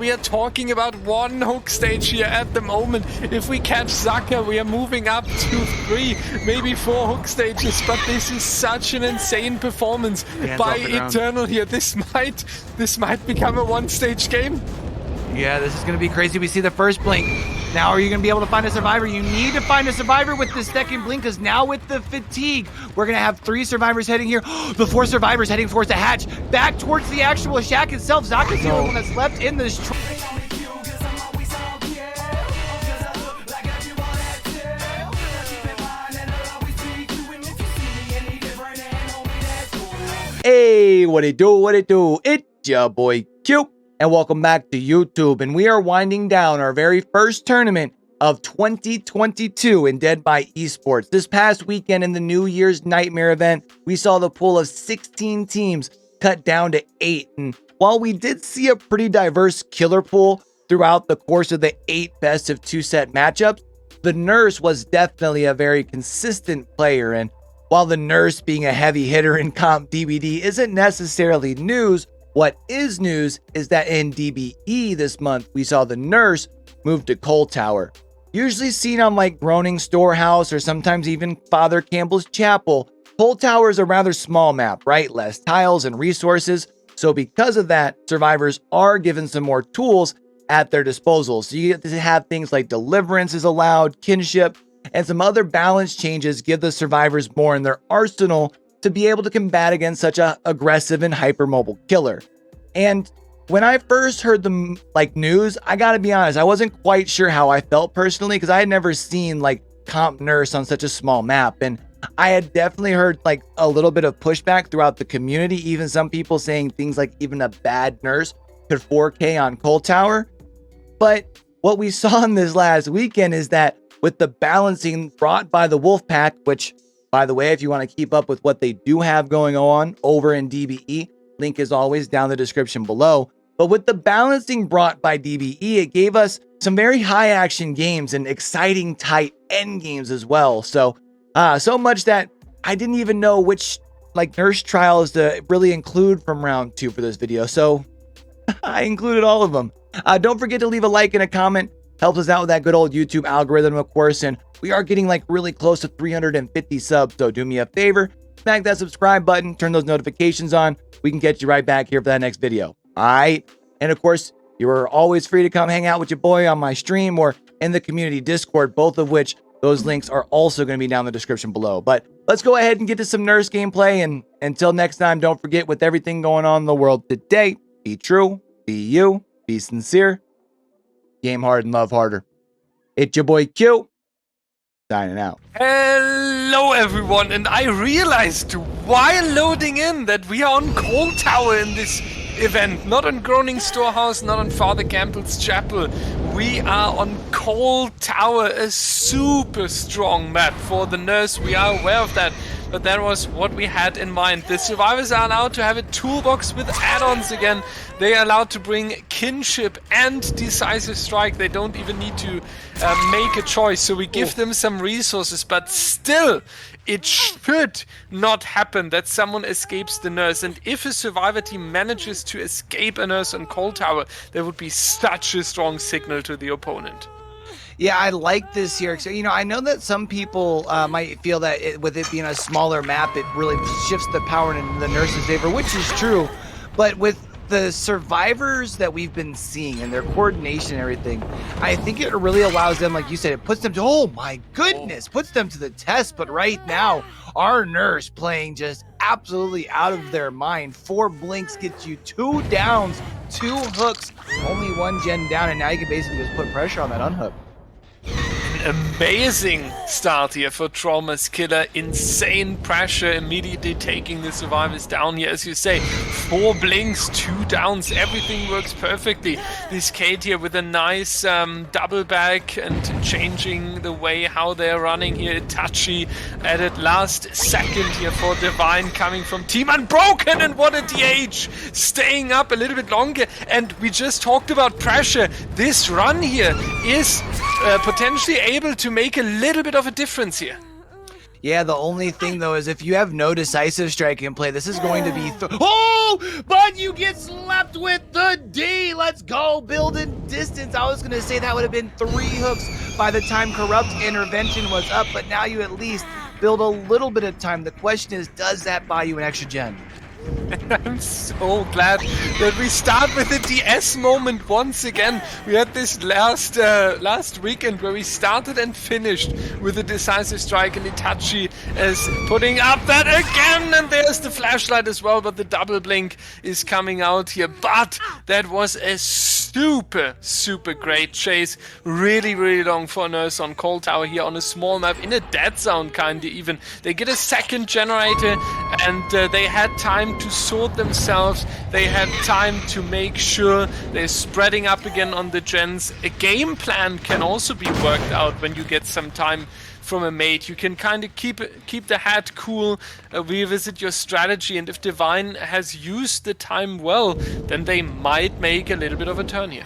We are talking about one hook stage here at the moment. If we catch Zaka, we are moving up to 3, maybe 4 hook stages. But this is such an insane performance by Eternal here. This might become a one-stage game. Yeah, this is going to be crazy. We see the first blink. Now, are you going to be able to find a survivor? You need to find a survivor with the second blink, because now with the fatigue, we're going to have 3 survivors heading here. The 4 survivors heading towards the hatch. Back towards the actual shack itself. Zaka's the only one that's left in this. Hey, what it do? It's your boy Q. And welcome back to YouTube, and we are winding down our very first tournament of 2022 in Dead by Esports. This past weekend in the New Year's Nightmare event, we saw the pool of 16 teams cut down to 8. And while we did see a pretty diverse killer pool throughout the course of the 8 best of 2 set matchups, the Nurse was definitely a very consistent player. And while the Nurse being a heavy hitter in comp DBD isn't necessarily news, what is news is that in DBE this month, we saw the Nurse move to Coal Tower. Usually seen on like Groaning Storehouse or sometimes even Father Campbell's Chapel, Coal Tower is a rather small map, right? Less tiles and resources. So because of that, survivors are given some more tools at their disposal. So you get to have things like Deliverance is allowed, Kinship, and some other balance changes give the survivors more in their arsenal to be able to combat against such a aggressive and hypermobile killer. And when I first heard the news, I gotta be honest, I wasn't quite sure how I felt personally, because I had never seen like comp Nurse on such a small map. And I had definitely heard like a little bit of pushback throughout the community, even some people saying things like even a bad Nurse could 4K on Coal Tower. But what we saw in this last weekend is that with the balancing brought by the wolfpack, which, by the way, if you want to keep up with what they do have going on over in DBE, link is always down in the description below. But with the balancing brought by DBE, it gave us some very high action games and exciting tight end games as well. So much that I didn't even know which Nurse trials to really include from round 2 for this video. So I included all of them. Don't forget to leave a like and a comment. Helps us out with that good old YouTube algorithm, of course. And we are getting really close to 350 subs. So do me a favor, smack that subscribe button, turn those notifications on. We can get you right back here for that next video. All right. And of course, you are always free to come hang out with your boy on my stream or in the community Discord, both of which those links are also going to be down in the description below. But let's go ahead and get to some Nurse gameplay. And until next time, don't forget, with everything going on in the world today, be true, be you, be sincere, game hard and love harder. It's your boy Q, signing out. Hello everyone, and I realized while loading in that we are on Coal Tower in this event, not on Groaning Storehouse, not on Father Campbell's Chapel. We are on Coal Tower, a super strong map for the Nurse. We are aware of that, but that was what we had in mind. The survivors are allowed to have a toolbox with add-ons again. They are allowed to bring Kinship and Decisive Strike. They don't even need to make a choice. So we give them some resources, but still, it should not happen that someone escapes the Nurse. And if a survivor team manages to escape a Nurse on Coal Tower, there would be such a strong signal to the opponent. Yeah, I like this here. So, I know that some people might feel that with it being a smaller map, it really shifts the power in the Nurse's favor, which is true. But with the survivors that we've been seeing and their coordination and everything, I think it really allows them, like you said, it puts them to, oh my goodness, puts them to the test. But right now, our Nurse playing just absolutely out of their mind. 4 blinks gets you 2 downs, 2 hooks, only 1 gen down, and now you can basically just put pressure on that unhook. Amazing start here for Trauma's Killer. Insane pressure, immediately taking the survivors down here. As you say, 4 blinks, 2 downs, everything works perfectly. This Kate here with a nice double back and changing the way how they're running here. Itachi added last second here for Divine coming from Team Unbroken, and what a DH! Staying up a little bit longer, and we just talked about pressure. This run here is potentially able to make a little bit of a difference here. Yeah, the only thing though is if you have no decisive strike in play, this is going to be oh, but you get slapped with the D. Let's go, building distance. I was gonna say that would have been 3 hooks by the time Corrupt Intervention was up, but now you at least build a little bit of time. The question is, does that buy you an extra gen? I'm so glad that we start with the DS moment once again. We had this last weekend where we started and finished with a decisive strike, and Itachi is putting up that again, and there's the flashlight as well, but the double blink is coming out here. But that was a super great chase. Really long for Nurse on Cold Tower here on a small map, in a dead zone kinda even. They get a second generator, and they had time to sort themselves. They had time to make sure they're spreading up again on the gens. A game plan can also be worked out when you get some time from a mate. You can kind of keep the hat cool, revisit your strategy, and if Divine has used the time well, then they might make a little bit of a turn here.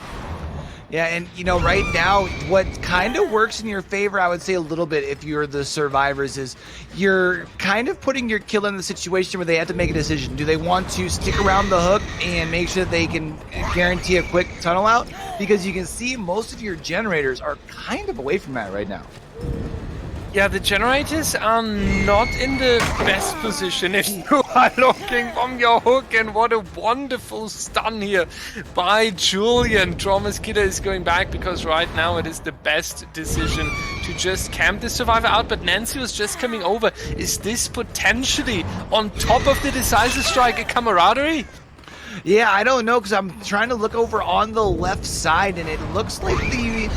Yeah, and you know, right now, what kind of works in your favor, I would say a little bit if you're the survivors, is you're kind of putting your killer in the situation where they have to make a decision. Do they want to stick around the hook and make sure that they can guarantee a quick tunnel out? Because you can see most of your generators are kind of away from that right now. Yeah, the generators are not in the best position if you are looking from your hook, and what a wonderful stun here by Julian. Tromas Kidder is going back because right now it is the best decision to just camp the survivor out, but Nancy was just coming over. Is this potentially on top of the decisive strike a camaraderie? Yeah, I don't know, because I'm trying to look over on the left side, and it looks like they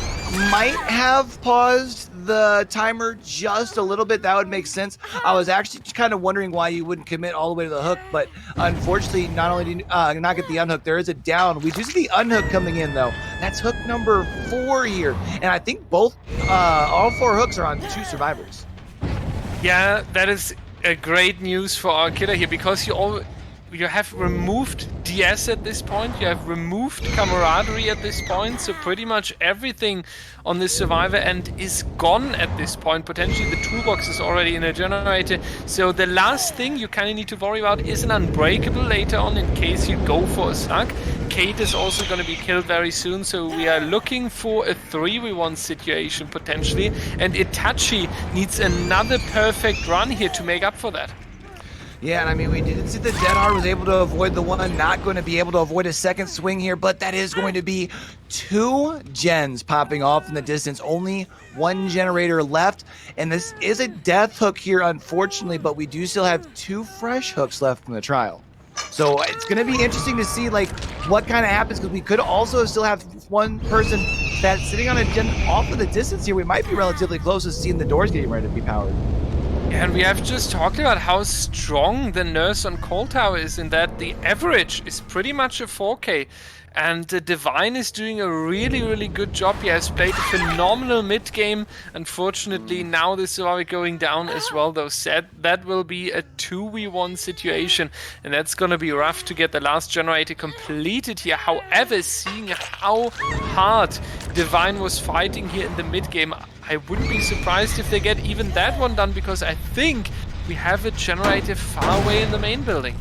might have paused the timer just a little bit. That would make sense. I was actually kind of wondering why you wouldn't commit all the way to the hook, but unfortunately, not only do you not get the unhook, there is a down. We do see the unhook coming in, though. That's hook number 4 here, and I think all 4 hooks are on 2 survivors. Yeah, that is a great news for our killer here, because you have removed DS at this point, you have removed camaraderie at this point, so pretty much everything on this survivor end is gone at this point. Potentially the toolbox is already in a generator, so the last thing you kind of need to worry about is an unbreakable later on in case you go for a snug. Kate is also going to be killed very soon, so we are looking for a 3v1 situation potentially, and Itachi needs another perfect run here to make up for that. Yeah, and I mean, we did see the Dead Hard was able to avoid the one, not going to be able to avoid a second swing here, but that is going to be 2 gens popping off in the distance. Only 1 generator left, and this is a death hook here, unfortunately, but we do still have 2 fresh hooks left from the trial. So it's going to be interesting to see, like, what kind of happens, because we could also still have 1 person that's sitting on a gen off of the distance here. We might be relatively close to seeing the doors getting ready to be powered. And we have just talked about how strong the Nurse on Cold Tower is, in that the average is pretty much a 4K. And the Divine is doing a really good job. He has played a phenomenal mid game. Unfortunately, now the survivor going down as well, though. Said that will be a 2v1 situation, and that's gonna be rough to get the last generator completed here. However, seeing how hard Divine was fighting here in the mid game, I wouldn't be surprised if they get even that one done, because I think we have a generator far away in the main building.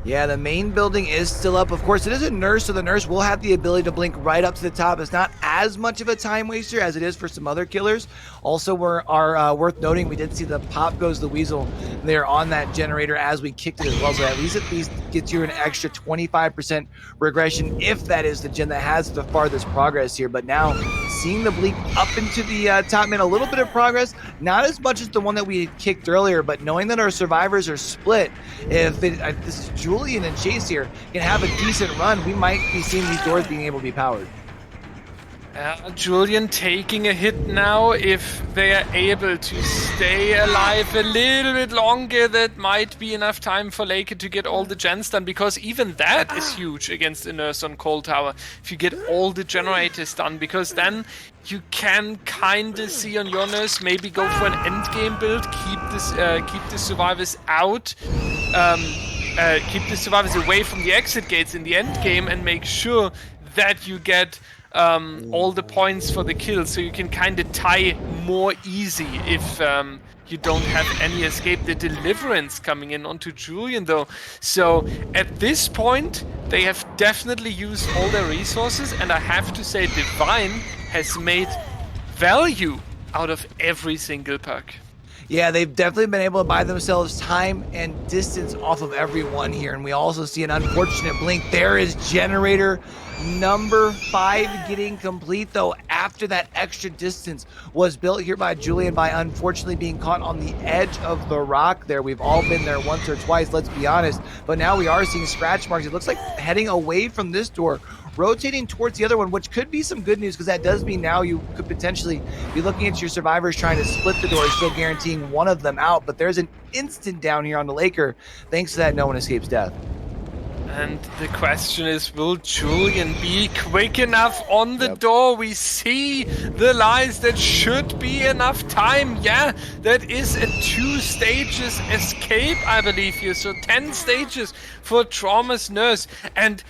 Yeah, the main building is still up. Of course, it is a Nurse, so the Nurse will have the ability to blink right up to the top. It's not as much of a time waster as it is for some other killers. Also, worth noting, we did see the Pop Goes the Weasel there on that generator as we kicked it as well. So at least gets you an extra 25% regression, if that is the gen that has the farthest progress here. But now, seeing the blink up into the top mid, a little bit of progress, not as much as the one that we had kicked earlier, but knowing that our survivors are split, if this is Julian and Chase here can have a decent run, we might be seeing these doors being able to be powered. Julian taking a hit now. If they are able to stay alive a little bit longer, that might be enough time for Laker to get all the gens done, because even that is huge against a Nurse on Cold Tower. If you get all the generators done, because then you can kind of see on your Nurse, maybe go for an endgame build, keep the survivors out, keep the survivors away from the exit gates in the end game, and make sure that you get all the points for the kill, so you can kind of tie more easy if you don't have any escape. The deliverance coming in onto Julian though, so at this point they have definitely used all their resources, and I have to say Divine has made value out of every single perk. Yeah, they've definitely been able to buy themselves time and distance off of everyone here. And we also see an unfortunate blink. There is generator number 5 getting complete, though, after that extra distance was built here by Julian by unfortunately being caught on the edge of the rock there. We've all been there once or twice, let's be honest. But now we are seeing scratch marks. It looks like heading away from this door, rotating towards the other one, which could be some good news, because that does mean now you could potentially be looking at your survivors trying to split the door, still guaranteeing one of them out. But there's an instant down here on the Laker. Thanks to that, no one escapes death. And the question is, will Julian be quick enough on the door? We see the lies. That should be enough time. Yeah, that is a 2 stages escape, I believe here. So 10 stages for Trauma's nurse. And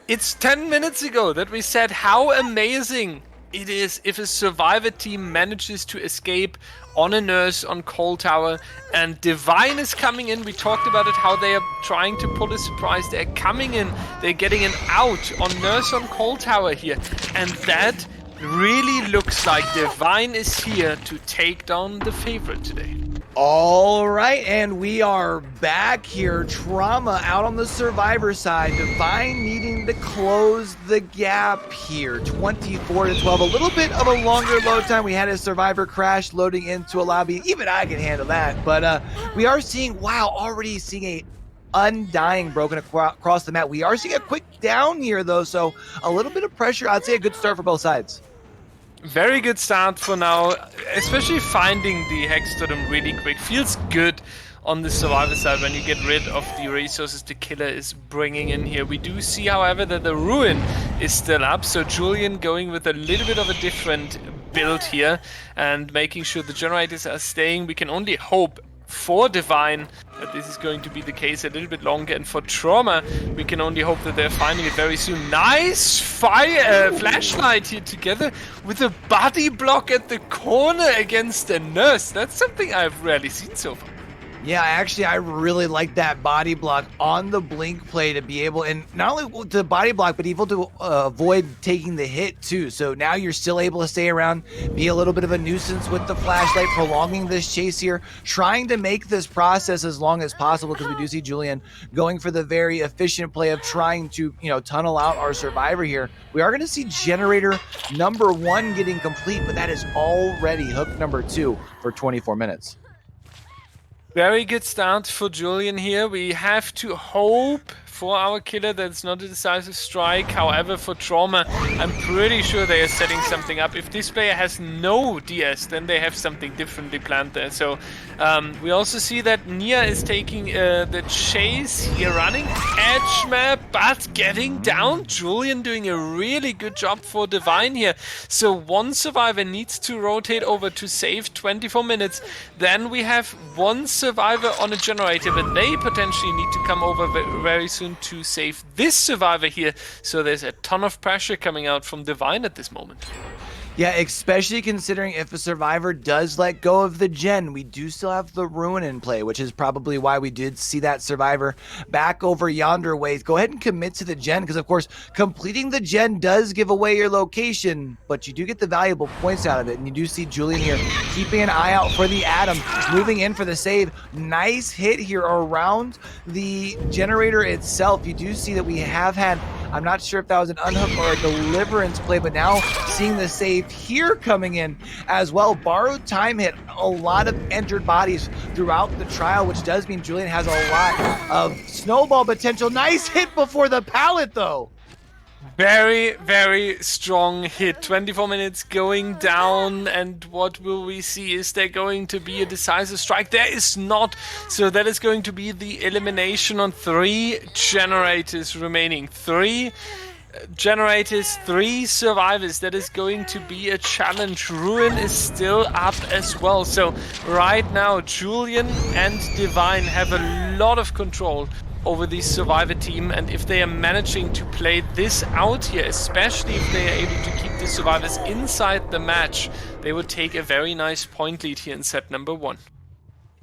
it's 10 minutes ago that we said how amazing it is if a survivor team manages to escape on a nurse on Cold Tower, and Divine is coming in. We talked about it, how they are trying to pull a surprise. They're coming in, they're getting an out on nurse on Cold Tower here, and that really looks like Divine is here to take down the favorite today. All right, and we are back here. Trauma out on the survivor side. Divine needing to close the gap here. 24-12. A little bit of a longer load time. We had a survivor crash loading into a lobby. Even I can handle that. But we are seeing, wow, already seeing a undying broken across the map. We are seeing a quick down here, though, so a little bit of pressure. I'd say a good start for both sides. Very good start for now, especially finding the Hex Totem really quick. Feels good on the survivor side when you get rid of the resources the killer is bringing in here. We do see, however, that the Ruin is still up, so Julian going with a little bit of a different build here and making sure the generators are staying. We can only hope for Divine that this is going to be the case a little bit longer, and for Trauma we can only hope that they're finding it very soon. Nice fire flashlight here together with a body block at the corner against a nurse. That's something I've rarely seen so far. Yeah, actually, I really like that body block on the blink play to be able, and not only to body block, but able to avoid taking the hit too. So now you're still able to stay around, be a little bit of a nuisance with the flashlight, prolonging this chase here, trying to make this process as long as possible, because we do see Julian going for the very efficient play of trying to, tunnel out our survivor here. We are going to see generator number 1 getting complete, but that is already hook number 2 for 24 minutes. Very good start for Julian here. We have to hope for our killer that it's not a decisive strike. However, for Trauma, I'm pretty sure they are setting something up. If this player has no DS, then they have something differently planned there. So we also see that Nia is taking the chase here, running edge map, but getting down. Julian doing a really good job for Divine here. So one survivor needs to rotate over to save 24 minutes. Then we have one survivor on a generator, but they potentially need to come over very soon to save this survivor here. So there's a ton of pressure coming out from Divine at this moment. Yeah, especially considering if a survivor does let go of the gen, we do still have the Ruin in play, which is probably why we did see that survivor back over yonder way. Go ahead and commit to the gen, because of course completing the gen does give away your location, but you do get the valuable points out of it. And you do see Julian here keeping an eye out for the Atom, moving in for the save. Nice hit here around the generator itself. You do see that we have had, I'm not sure if that was an unhook or a deliverance play, but now seeing the save here coming in as well. Borrowed time hit a lot of entered bodies throughout the trial, which does mean Julian has a lot of snowball potential. Nice hit before the pallet though. Very, very strong hit. 24 minutes going down, and what will we see? Is there going to be a decisive strike? There is not. So that is going to be the elimination on 3 generators remaining. 3 generators, 3 survivors. That is going to be a challenge. Ruin is still up as well. So right now Julian and Divine have a lot of control over the survivor team, and if they are managing to play this out here, especially if they are able to keep keep the survivors inside the match, they would take a very nice point lead here in set number 1.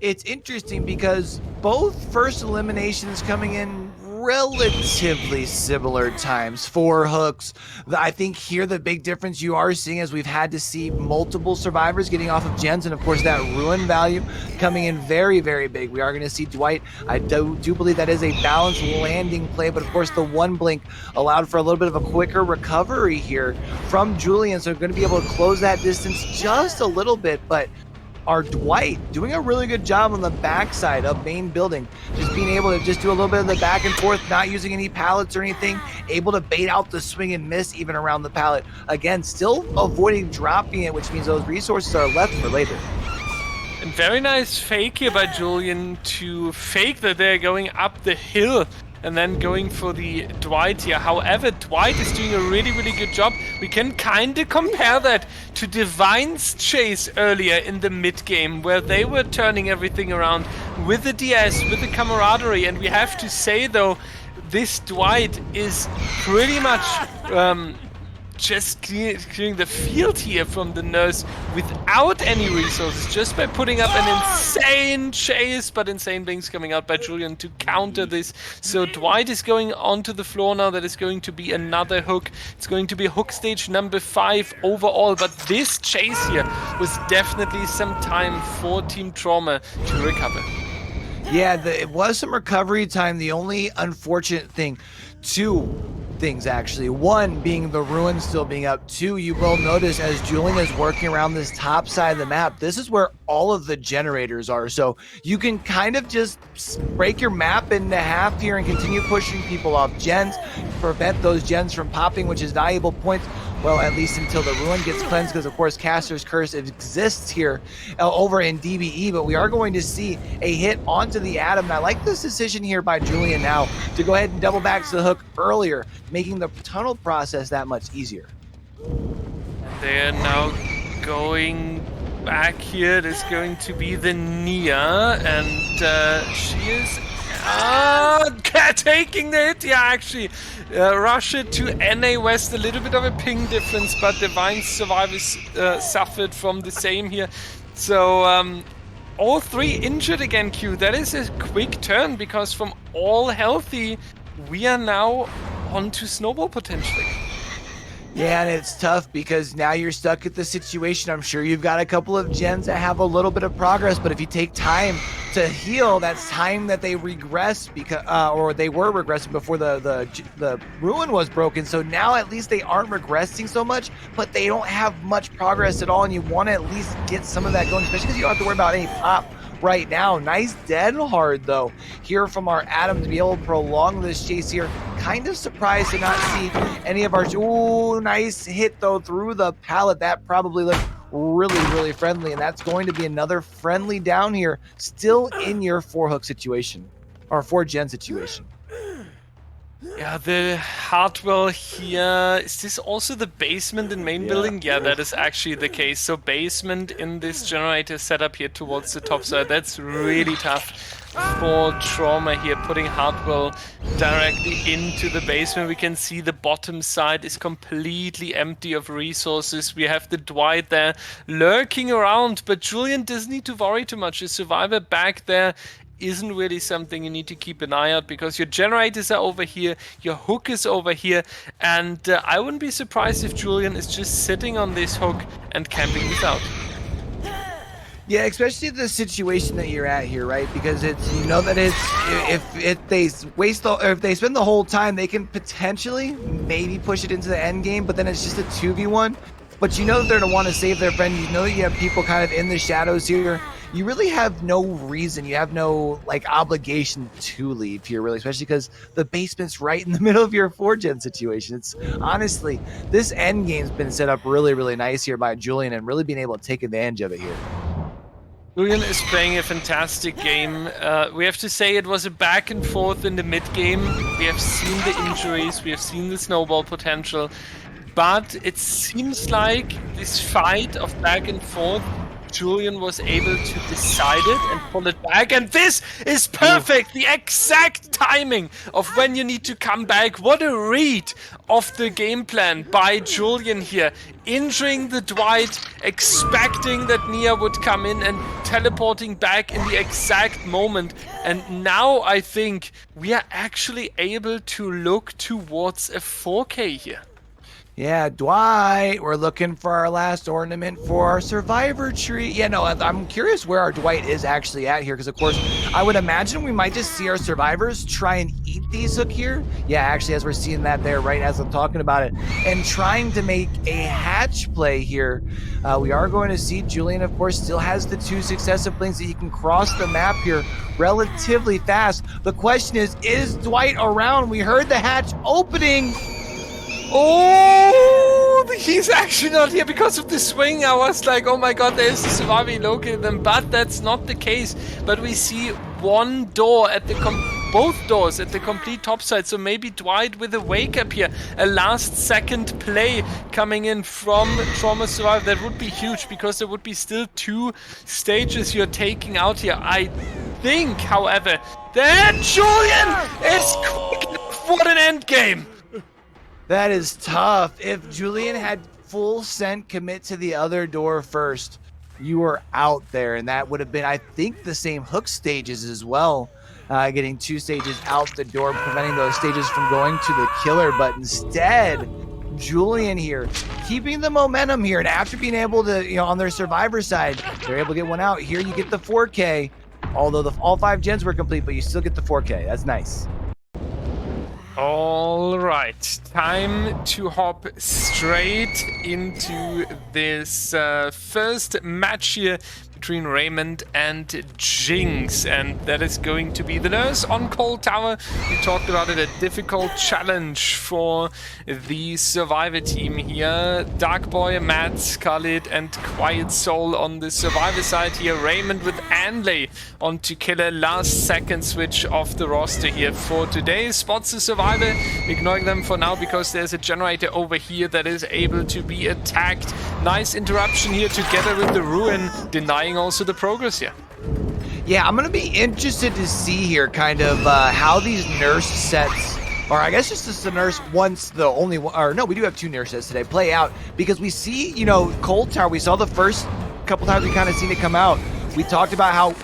It's interesting because both first eliminations coming in relatively similar times. 4 hooks. I think here the big difference you are seeing is we've had to see multiple survivors getting off of gens, and of course that ruin value coming in very, very big. We are going to see Dwight. I do believe that is a balanced landing play, but of course the 1 blink allowed for a little bit of a quicker recovery here from Julian, so going to be able to close that distance just a little bit. But our Dwight doing a really good job on the backside of main building, just being able to just do a little bit of the back and forth, not using any pallets or anything, able to bait out the swing and miss even around the pallet. Again, still avoiding dropping it, which means those resources are left for later. And very nice fake here by Julian to fake that they're going up the hill and then going for the Dwight here. However, Dwight is doing a really, really good job. We can kind of compare that to Divine's chase earlier in the mid-game, where they were turning everything around with the DS, with the camaraderie. And we have to say, though, this Dwight is pretty much just clearing the field here from the nurse without any resources, just by putting up an insane chase, but insane blinks coming out by Julian to counter this. So Dwight is going onto the floor now. That is going to be another hook. It's going to be hook stage number 5 overall, but this chase here was definitely some time for Team Trauma to recover. Yeah, it was some recovery time. The only unfortunate thing, 2 things actually. 1 being the ruin still being up. 2, you will notice as Julian is working around this top side of the map, this is where all of the generators are. So you can kind of just break your map into half here and continue pushing people off gens, prevent those gens from popping, which is valuable points. Well, at least until the ruin gets cleansed, because of course Caster's Curse exists here over in DBE, but we are going to see a hit onto the Atom. And I like this decision here by Julian now to go ahead and double back to the hook earlier, making the tunnel process that much easier. They're now going back here. There's going to be the Nia, and she is taking the hit. Yeah, actually, Russia to NA West, a little bit of a ping difference, but Divine survivors suffered from the same here. So all 3 injured again, Q. That is a quick turn, because from all healthy, we are now on to snowball potentially. Yeah, and it's tough because now you're stuck at the situation. I'm sure you've got a couple of gens that have a little bit of progress, but if you take time to heal, that's time that they regress because, or they were regressing before the ruin was broken. So now at least they aren't regressing so much, but they don't have much progress at all, and you want to at least get some of that going, especially because you don't have to worry about any pop right now. Nice dead hard though here from our Atom to be able to prolong this chase here. Kind of surprised to not see any of our... Ooh, nice hit though through the pallet. That probably looked really, really friendly, and that's going to be another friendly down here, still in your 4 hook situation, or 4 gen situation. Yeah, the Hardwell here. Is this also the basement in main building? Yeah, that is actually the case. So basement in this generator setup here towards the top side. That's really tough for Trauma here, putting Hardwell directly into the basement. We can see the bottom side is completely empty of resources. We have the Dwight there lurking around, but Julian doesn't need to worry too much. A survivor back there isn't really something you need to keep an eye out, because your generators are over here, your hook is over here, and I wouldn't be surprised if Julian is just sitting on this hook and camping this out. Yeah, especially the situation that you're at here, right? Because it's, you know, that it's, if they waste or if they spend the whole time, they can potentially maybe push it into the end game, but then it's just a 2v1. But you know that they're going to want to save their friend. You know that you have people kind of in the shadows here. You really have no reason. You have no, like, obligation to leave here, really, especially because the basement's right in the middle of your 4-gen situation. It's honestly, this end game's been set up really, really nice here by Julian, and really being able to take advantage of it here. Julian is playing a fantastic game. We have to say it was a back and forth in the mid game. We have seen the injuries, we have seen the snowball potential, but it seems like this fight of back and forth Julian was able to decide it and pull it back. And this is perfect! The exact timing of when you need to come back. What a read of the game plan by Julian here. Injuring the Dwight, expecting that Nia would come in and teleporting back in the exact moment. And now I think we are actually able to look towards a 4K here. Yeah, Dwight, we're looking for our last ornament for our survivor tree. Yeah, no, I'm curious where our Dwight is actually at here, because of course, I would imagine we might just see our survivors try and eat these hook here. Yeah, actually, as we're seeing that there, right as I'm talking about it, and trying to make a hatch play here. We are going to see Julian, of course, still has the 2 successive planes that he can cross the map here relatively fast. The question is Dwight around? We heard the hatch opening. Oh, he's actually not here because of the swing. I was like, oh my god, there's the survivor located them, but that's not the case. But we see one door at the both doors at the complete top side, so maybe Dwight with a wake up here, a last second play coming in from Trauma Survivor. That would be huge because there would be still 2 stages you're taking out here. I think, however, that Julian is quick enough. What an end game. That is tough. If Julian had full sent commit to the other door first, you were out there, and that would have been, I think, the same hook stages as well. Getting 2 stages out the door, preventing those stages from going to the killer. But instead, Julian here, keeping the momentum here, and after being able to, on their survivor side, they're able to get one out. Here you get the 4K, although all 5 gens were complete, but you still get the 4K. That's nice. All right, time to hop straight into this first match here between Raymond and Jinx, and that is going to be the nurse on Cold Tower. We talked about it, a difficult challenge for the survivor team here. Dark Boy, Matt, Khalid, and Quiet Soul on the survivor side here. Raymond with Anley on to killer, last second switch off the roster here for today. Spots the survivor, ignoring them for now because there's a generator over here that is able to be attacked. Nice interruption here together with the ruin, denying also the progress here. Yeah, I'm gonna be interested to see here kind of how these nurse sets, or I guess just the nurse once the only one, or no, we do have 2 nurse sets today, play out, because we see, Cold Tower, we saw the first couple times we kind of seen it come out. We talked about how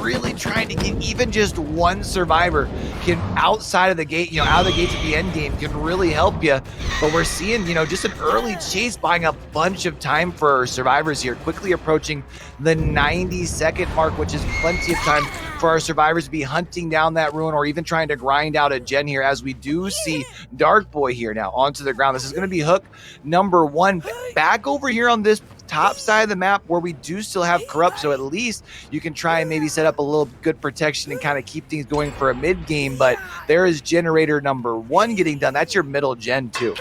really trying to get even just 1 survivor can, outside of the gate, out of the gates at the end game, can really help you. But we're seeing, just an early chase, buying a bunch of time for our survivors here, quickly approaching the 90-second mark, which is plenty of time for our survivors to be hunting down that ruin or even trying to grind out a gen here, as we do see Dark Boy here now onto the ground. This is going to be hook number 1 back over here on this top side of the map where we do still have corrupt, so at least you can try and maybe set up a little good protection and kind of keep things going for a mid game. But there is generator number 1 getting done. That's your middle gen too.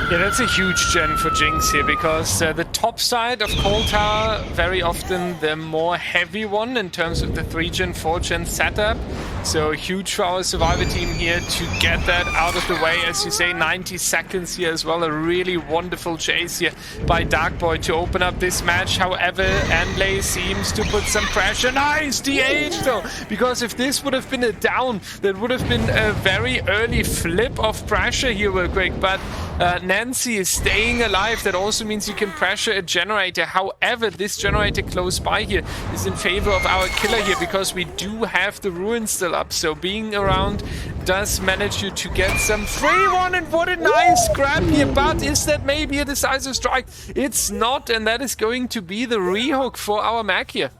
Yeah, that's a huge gen for Jinx here, because the top side of Cold Tower, very often the more heavy one in terms of the 3-gen, 4-gen setup. So huge for our survivor team here to get that out of the way. As you say, 90 seconds here as well. A really wonderful chase here by Dark Boy to open up this match. However, Anley seems to put some pressure. Nice DH though, because if this would have been a down, that would have been a very early flip of pressure here real quick. But Nancy is staying alive. That also means you can pressure a generator. However, this generator close by here is in favor of our killer here, because we do have the ruin still up. So being around does manage you to get some 3-1, and what a nice grab here. But is that maybe a decisive strike? It's not, and that is going to be the rehook for our Mac here.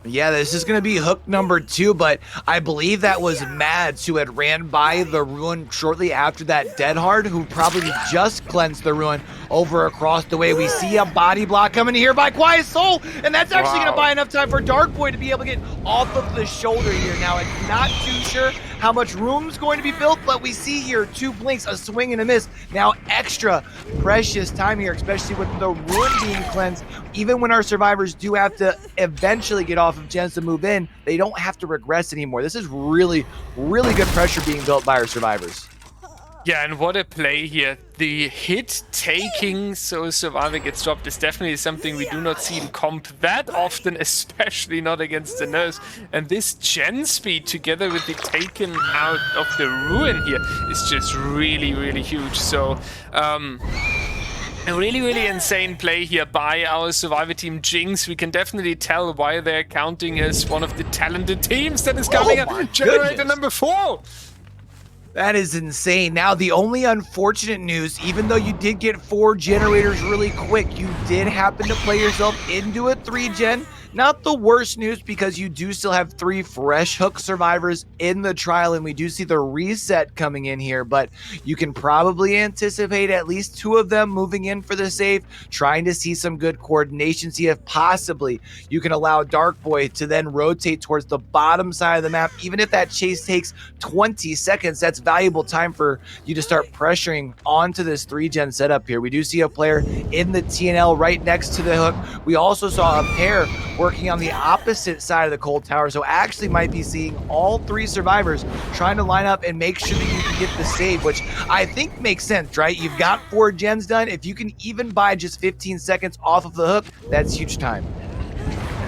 Yeah, this is going to be hook number 2, but I believe that was Mads who had ran by the ruin shortly after that Dead Hard, who probably just cleansed the ruin over across the way. We see a body block coming here by Quiet Soul, and that's actually going to buy enough time for Dark Boy to be able to get off of the shoulder here. Now, I'm not too sure how much room's going to be built, but we see here 2 blinks, a swing and a miss. Now, extra precious time here, especially with the ruin being cleansed. Even when our survivors do have to eventually get off of gens to move in, they don't have to regress anymore. This is really, really good pressure being built by our survivors. Yeah, and what a play here. The hit taking so Survivor gets dropped is definitely something we do not see in comp that often, especially not against the nurse. And this gen speed together with the taken out of the ruin here is just really, really huge. So, a really, really insane play here by our Survivor team Jinx. We can definitely tell why they're counting as one of the talented teams that is coming up. Generator number 4. That is insane. Now, the only unfortunate news, even though you did get 4 generators really quick, you did happen to play yourself into a 3-gen. Not the worst news because you do still have 3 fresh hook survivors in the trial, and we do see the reset coming in here, but you can probably anticipate at least 2 of them moving in for the save, trying to see some good coordination, see if possibly you can allow Dark Boy to then rotate towards the bottom side of the map. Even if that chase takes 20 seconds, that's valuable time for you to start pressuring onto this 3-gen setup here. We do see a player in the TNL right next to the hook. We also saw a pair working on the opposite side of the cold tower, so actually might be seeing all 3 survivors trying to line up and make sure that you can get the save, which I think makes sense, right? You've got 4 gens done. If you can even buy just 15 seconds off of the hook, that's huge time.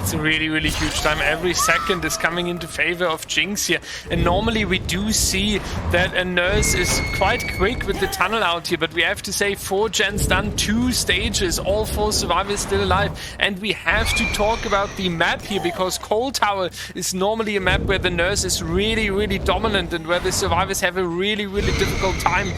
It's a really, really huge time. Every second is coming into favor of Jinx here. And normally we do see that a nurse is quite quick with the tunnel out here, but we have to say 4 gens done, 2 stages, all 4 survivors still alive. And we have to talk about the map here because Cold Tower is normally a map where the nurse is really, really dominant and where the survivors have a really, really difficult time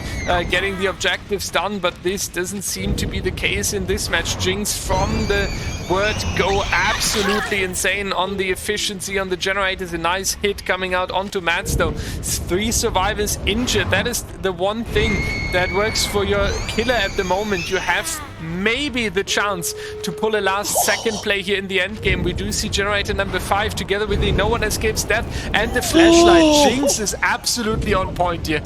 getting the objectives done. But this doesn't seem to be the case in this match. Jinx from the word go absolutely insane on the efficiency on the generators. A nice hit coming out onto Mats though. 3 survivors injured. That is the one thing that works for your killer at the moment. You have maybe the chance to pull a last second play here in the end game. We do see generator number 5 together with the No One Escapes Death and the flashlight. Jinx is absolutely on point here.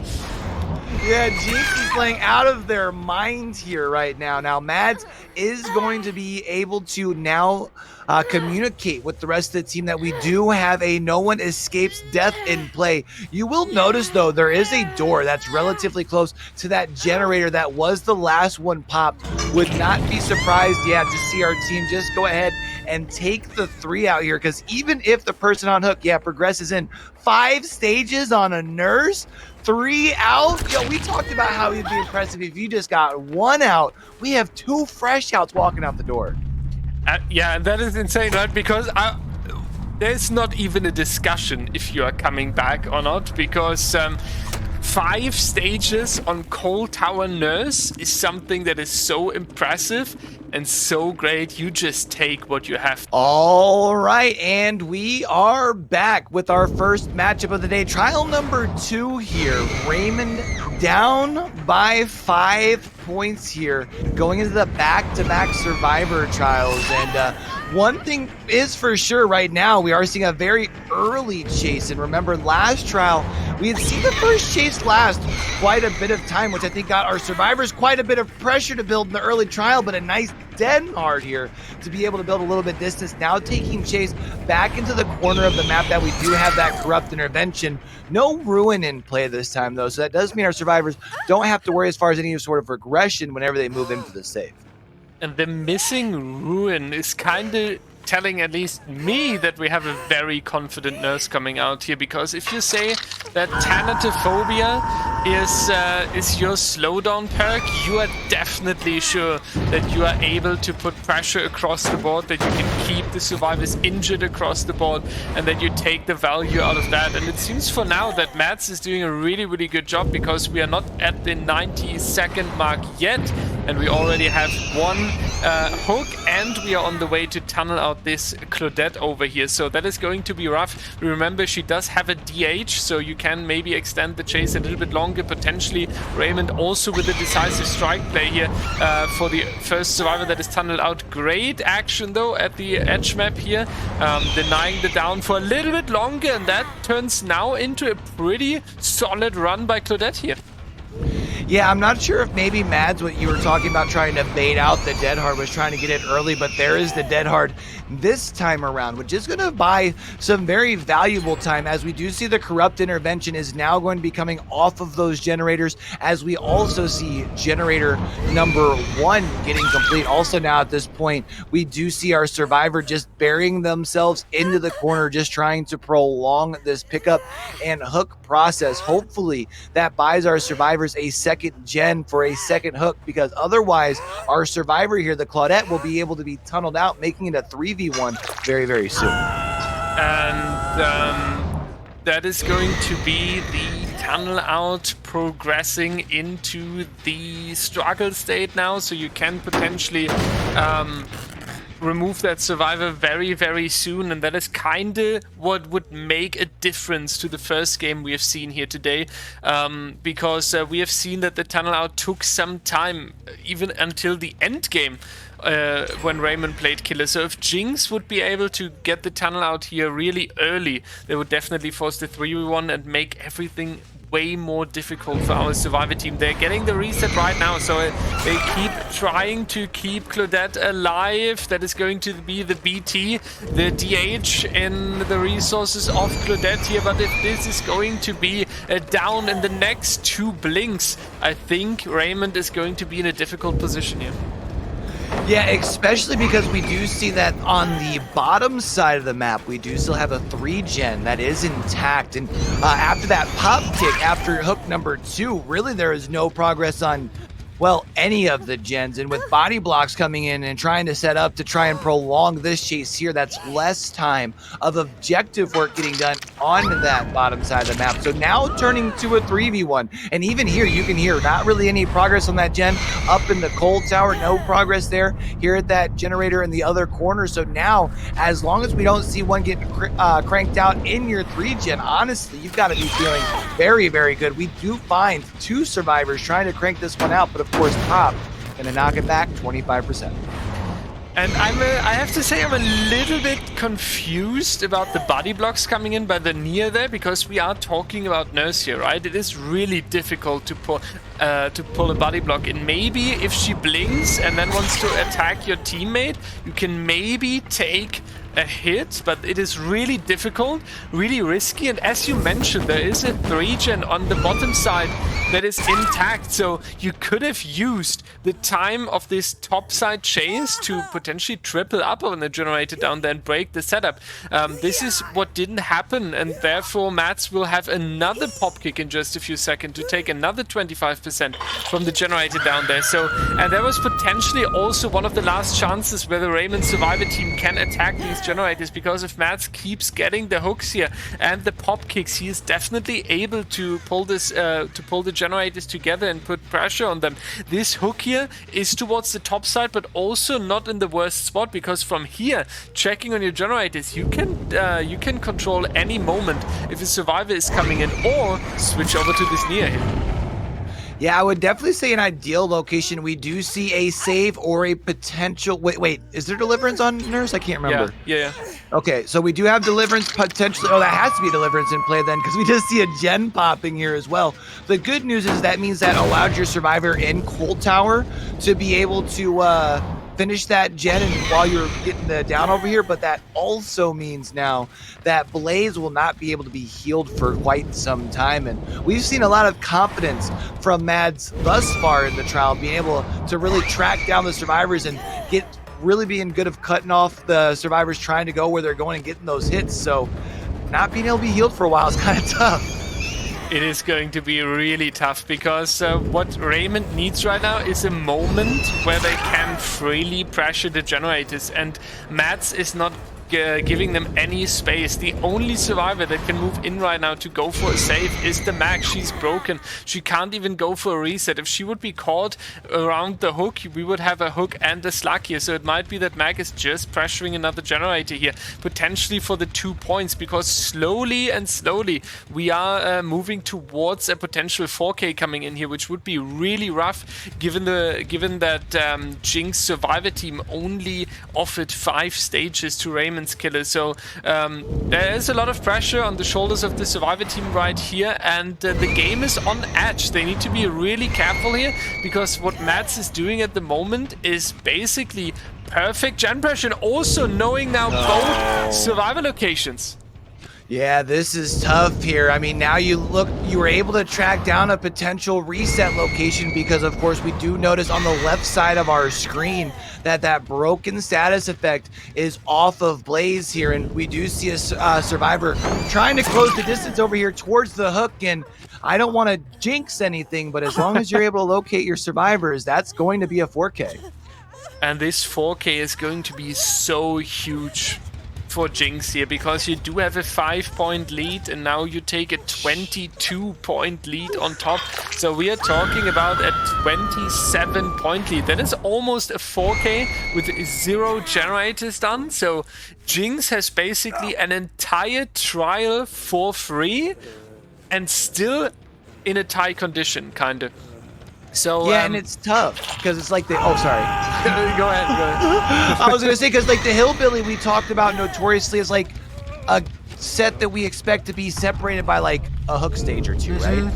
Yeah, Jinx is playing out of their minds here right now. Now, Mads is going to be able to now communicate with the rest of the team that we do have a No One Escapes Death in play. You will notice, though, there is a door that's relatively close to that generator that was the last one popped. Would not be surprised, yeah, to see our team just go ahead and take the 3 out here, because even if the person on hook, yeah, progresses in 5 stages on a nurse, 3 out. Yo, we talked about how it'd be impressive if you just got 1 out. We have 2 fresh outs walking out the door. Yeah, that is insane, right? Because there's not even a discussion if you are coming back or not, because 5 stages on Cold Tower Nurse is something that is so impressive and so great. You just take what you have. All right, and we are back with our first matchup of the day. Trial number 2 here. Raymond down by 5 points here, going into the back-to-back Survivor trials. And one thing is for sure right now, we are seeing a very early chase. And remember, last trial, we had seen the first chase last quite a bit of time, which I think got our survivors quite a bit of pressure to build in the early trial, but a nice dead hard here to be able to build a little bit distance. Now taking chase back into the corner of the map that we do have that corrupt intervention. No ruin in play this time, though, so that does mean our survivors don't have to worry as far as any sort of regression whenever they move into the save. And the missing ruin is kind of telling at least me that we have a very confident nurse coming out here, because if you say that Thanatophobia is your slowdown perk, you are definitely sure that you are able to put pressure across the board, that you can keep the survivors injured across the board, and that you take the value out of that. And it seems for now that Mads is doing a really, really good job, because we are not at the 90-second mark yet, and we already have 1 hook, and we are on the way to tunnel out this Claudette over here. So that is going to be rough. Remember, she does have a DH, so you can maybe extend the chase a little bit longer, potentially. Raymond also with a decisive strike play here for the first survivor that is tunneled out. Great action though at the edge map here, denying the down for a little bit longer, and that turns now into a pretty solid run by Claudette here. Yeah, I'm not sure if maybe Mads, what you were talking about trying to bait out the Dead Hard, was trying to get it early, but there is the Dead Hard this time around, which is going to buy some very valuable time, as we do see the Corrupt Intervention is now going to be coming off of those generators, as we also see generator number 1 getting complete. Also now at this point, we do see our Survivor just burying themselves into the corner, just trying to prolong this pickup and hook process. Hopefully that buys our Survivors a second gen for a second hook, because otherwise our Survivor here, the Claudette, will be able to be tunneled out, making it a 3v1 very, very soon. And that is going to be the tunnel out progressing into the struggle state now, so you can potentially remove that Survivor very, very soon, and that is kind of what would make a difference to the first game we have seen here today, because we have seen that the tunnel out took some time, even until the end game, when Raymond played killer. So if Jinx would be able to get the tunnel out here really early, they would definitely force the 3v1 and make everything way more difficult for our Survivor team. They're getting the reset right now, so they keep trying to keep Claudette alive. That is going to be the BT, the DH in the resources of Claudette here, but if this is going to be down in the next 2 blinks, I think Raymond is going to be in a difficult position here. Yeah, especially because we do see that on the bottom side of the map, we do still have a 3-gen that is intact. And after that pop tick, after hook number 2, really there is no progress on, well, any of the gens. And with body blocks coming in and trying to set up to try and prolong this chase here, that's less time of objective work getting done on that bottom side of the map. So now turning to a 3v1. And even here, you can hear not really any progress on that gen up in the cold tower. No progress there. Here at that generator in the other corner. So now, as long as we don't see one get cranked out in your 3-gen, honestly, you've got to be feeling very, very good. We do find 2 survivors trying to crank this one out, but of course, Pop gonna knock it back 25%. And I have to say I'm a little bit confused about the body blocks coming in by the Nia there, because we are talking about Nurse here, right? It is really difficult to pull a body block in. Maybe if she blinks and then wants to attack your teammate, you can maybe take a hit, but it is really difficult, really risky. And as you mentioned, there is a 3-gen on the bottom side that is intact, so you could have used the time of this top side chase to potentially triple up on the generator down there and break the setup. This is what didn't happen, and therefore Mats will have another pop kick in just a few seconds to take another 25% from the generator down there. So, and that was potentially also one of the last chances where the Raymond Survivor team can attack these generators, because if Mats keeps getting the hooks here and the pop kicks, he is definitely able to pull this pull the generators together and put pressure on them. This hook here is towards the top side, but also not in the worst spot, because from here, checking on your generators, you can control any moment if a Survivor is coming in, or switch over to this Nia here. Yeah, I would definitely say an ideal location. We do see a save or a potential. Wait, is there deliverance on Nurse? I can't remember. Yeah. Okay, so we do have deliverance potentially. Oh, that has to be deliverance in play then, because we just see a gen popping here as well. The good news is that means that allowed your Survivor in Cold Tower to be able to finish that gen and while you're getting the down over here, but that also means now that Blaze will not be able to be healed for quite some time. And we've seen a lot of confidence from Mads thus far in the trial, being able to really track down the Survivors and really being good of cutting off the Survivors trying to go where they're going and getting those hits. So not being able to be healed for a while is kind of tough. It is going to be really tough, because what Raymond needs right now is a moment where they can freely pressure the generators, and Mats is not giving them any space. The only Survivor that can move in right now to go for a save is the Mag. She's broken. She can't even go for a reset. If she would be caught around the hook, we would have a hook and a slug here. So it might be that Mag is just pressuring another generator here, potentially for the 2 points, because slowly and slowly we are moving towards a potential 4K coming in here, which would be really rough given that Jinx Survivor team only offered 5 stages to Raymond opponent's killer. So there is a lot of pressure on the shoulders of the Survivor team right here, and the game is on edge. They need to be really careful here, because what Mads is doing at the moment is basically perfect gen pressure, and also knowing now both Survivor locations. Yeah, this is tough here. I mean, now you were able to track down a potential reset location, because of course we do notice on the left side of our screen that broken status effect is off of Blaze here, and we do see a Survivor trying to close the distance over here towards the hook. And I don't want to jinx anything, but as long as you're able to locate your Survivors, that's going to be a 4K. And this 4K is going to be so huge for Jinx here, because you do have a 5-point lead, and now you take a 22-point lead on top. So we are talking about a 27-point lead. That is almost a 4K with 0 generators done. So Jinx has basically an entire trial for free and still in a tie condition, kind of. So yeah, and it's tough because it's like oh, sorry. Go ahead. I was gonna say, because like the Hillbilly we talked about notoriously is like a set that we expect to be separated by like a hook stage or two, right?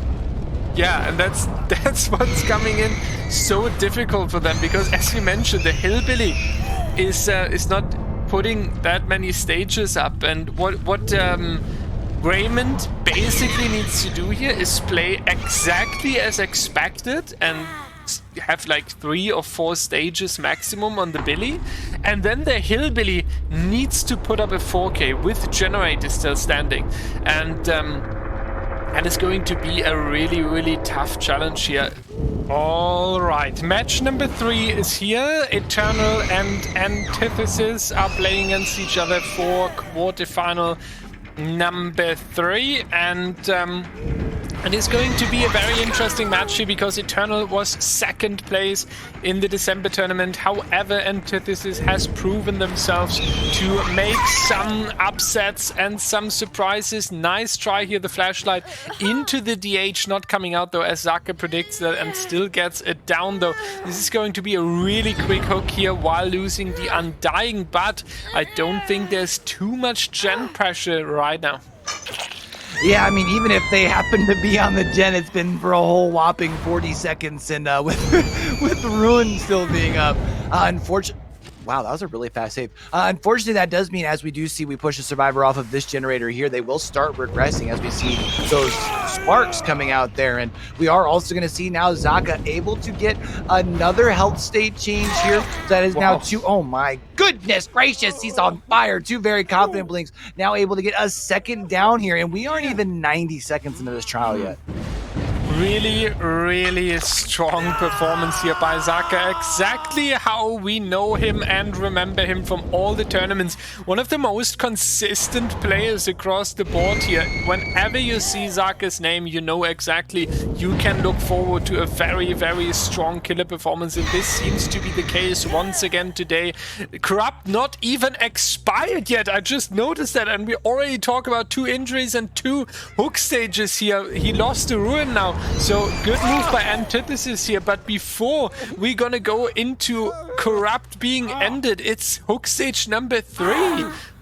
Yeah, and that's what's coming in so difficult for them, because as you mentioned, the Hillbilly is not putting that many stages up, and what Raymond basically needs to do here is play exactly as expected and have like 3 or 4 stages maximum on the Billy, and then the Hillbilly needs to put up a 4K with generators still standing, and it's going to be a really tough challenge here. All right, match number 3 is here. Eternal and Antithesis are playing against each other for quarterfinal number 3, and it's going to be a very interesting match here, because Eternal was 2nd place in the December tournament. However, Antithesis has proven themselves to make some upsets and some surprises. Nice try here, the flashlight into the DH, not coming out though, as Zaka predicts that, and still gets it down though. This is going to be a really quick hook here while losing the Undying, but I don't think there's too much gen pressure right now. Yeah, I mean, even if they happen to be on the gen, it's been for a whole whopping 40 seconds, and with Ruin still being up. Unfortunately, wow, that was a really fast save. Unfortunately, that does mean, as we do see, we push a Survivor off of this generator here, they will start regressing as we see those sparks coming out there. And we are also going to see now Zaka able to get another health state change here. That is now 2. Oh my goodness gracious, he's on fire. 2 very confident blinks. Now able to get a 2nd down here, and we aren't even 90 seconds into this trial yet. Really strong performance here by Zaka. Exactly how we know him and remember him from all the tournaments. One of the most consistent players across the board here. Whenever you see Zaka's name, you know exactly you can look forward to a very strong killer performance. And this seems to be the case once again today. Corrupt not even expired yet. I just noticed that, and we already talk about 2 injuries and 2 hook stages here. He lost the Ruin now. So good move by Antithesis here, but before we're gonna go into Corrupt being ended, it's hook stage number 3.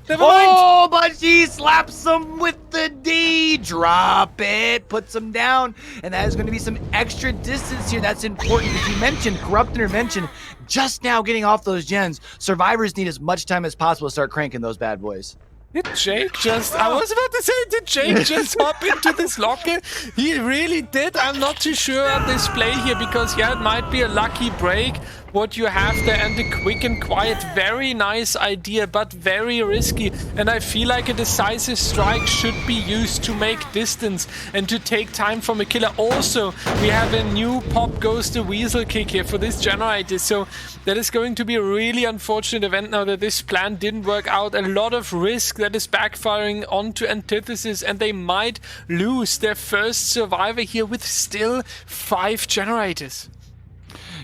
Never mind. Oh, but she slaps him with the D. Drop it. Puts him down. And that is going to be some extra distance here. That's important, as you mentioned, Corrupt intervention just now getting off those gens. Survivors need as much time as possible to start cranking those bad boys. Did Jake just... I was about to say, did Jake just hop into this locker? He really did. I'm not too sure on this play here, because, yeah, it might be a lucky break what you have there, and the quick and quiet, very nice idea, but very risky. And I feel like a decisive strike should be used to make distance and to take time from a killer. Also, we have a new Pop Goes the Weasel kick here for this generator, so that is going to be a really unfortunate event now that this plan didn't work out. A lot of risk that is backfiring onto Antithesis, and they might lose their first Survivor here with still 5 generators.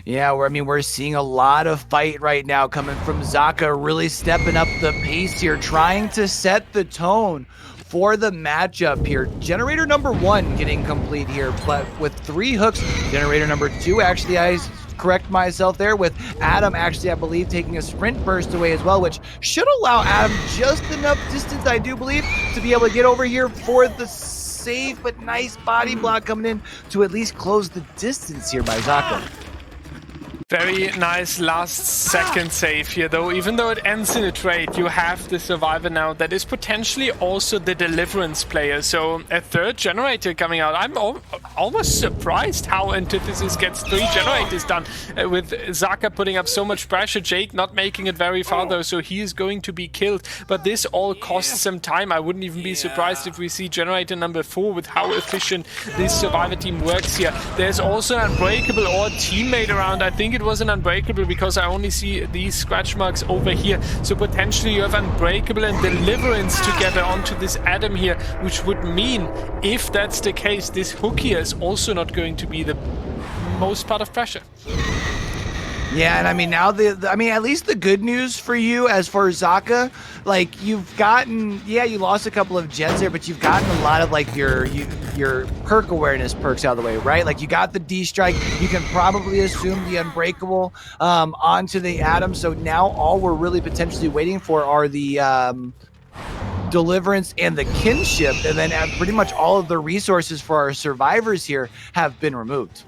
Yeah, we're seeing a lot of fight right now coming from Zaka, really stepping up the pace here, trying to set the tone for the matchup here. Generator number 1 getting complete here, but with 3 hooks. Generator number 2 actually correct myself there, with Adam actually, I believe, taking a sprint burst away as well, which should allow Adam just enough distance, I do believe, to be able to get over here for the safe but nice body block coming in to at least close the distance here by Zaka. Very nice last second save here, though. Even though it ends in a trade, you have the survivor now that is potentially also the deliverance player. So a third generator coming out. I'm almost surprised how Antithesis gets 3 generators done with Zaka putting up so much pressure. Jake not making it very far though, so he is going to be killed. But this all costs some time. I wouldn't even be surprised if we see generator number 4 with how efficient this survivor team works here. There's also an Unbreakable or teammate around. I think it was an Unbreakable because I only see these scratch marks over here. So potentially you have Unbreakable and Deliverance together onto this Adam here, which would mean, if that's the case, this hook here is also not going to be the most part of pressure. Yeah, and I mean, now at least the good news for you as far as Zaka, like, you've gotten, yeah, you lost a couple of gens there, but you've gotten a lot of like your perk awareness perks out of the way, right? Like, you got the D strike, you can probably assume the Unbreakable onto the Atom. So now all we're really potentially waiting for are the Deliverance and the Kinship, and then pretty much all of the resources for our survivors here have been removed.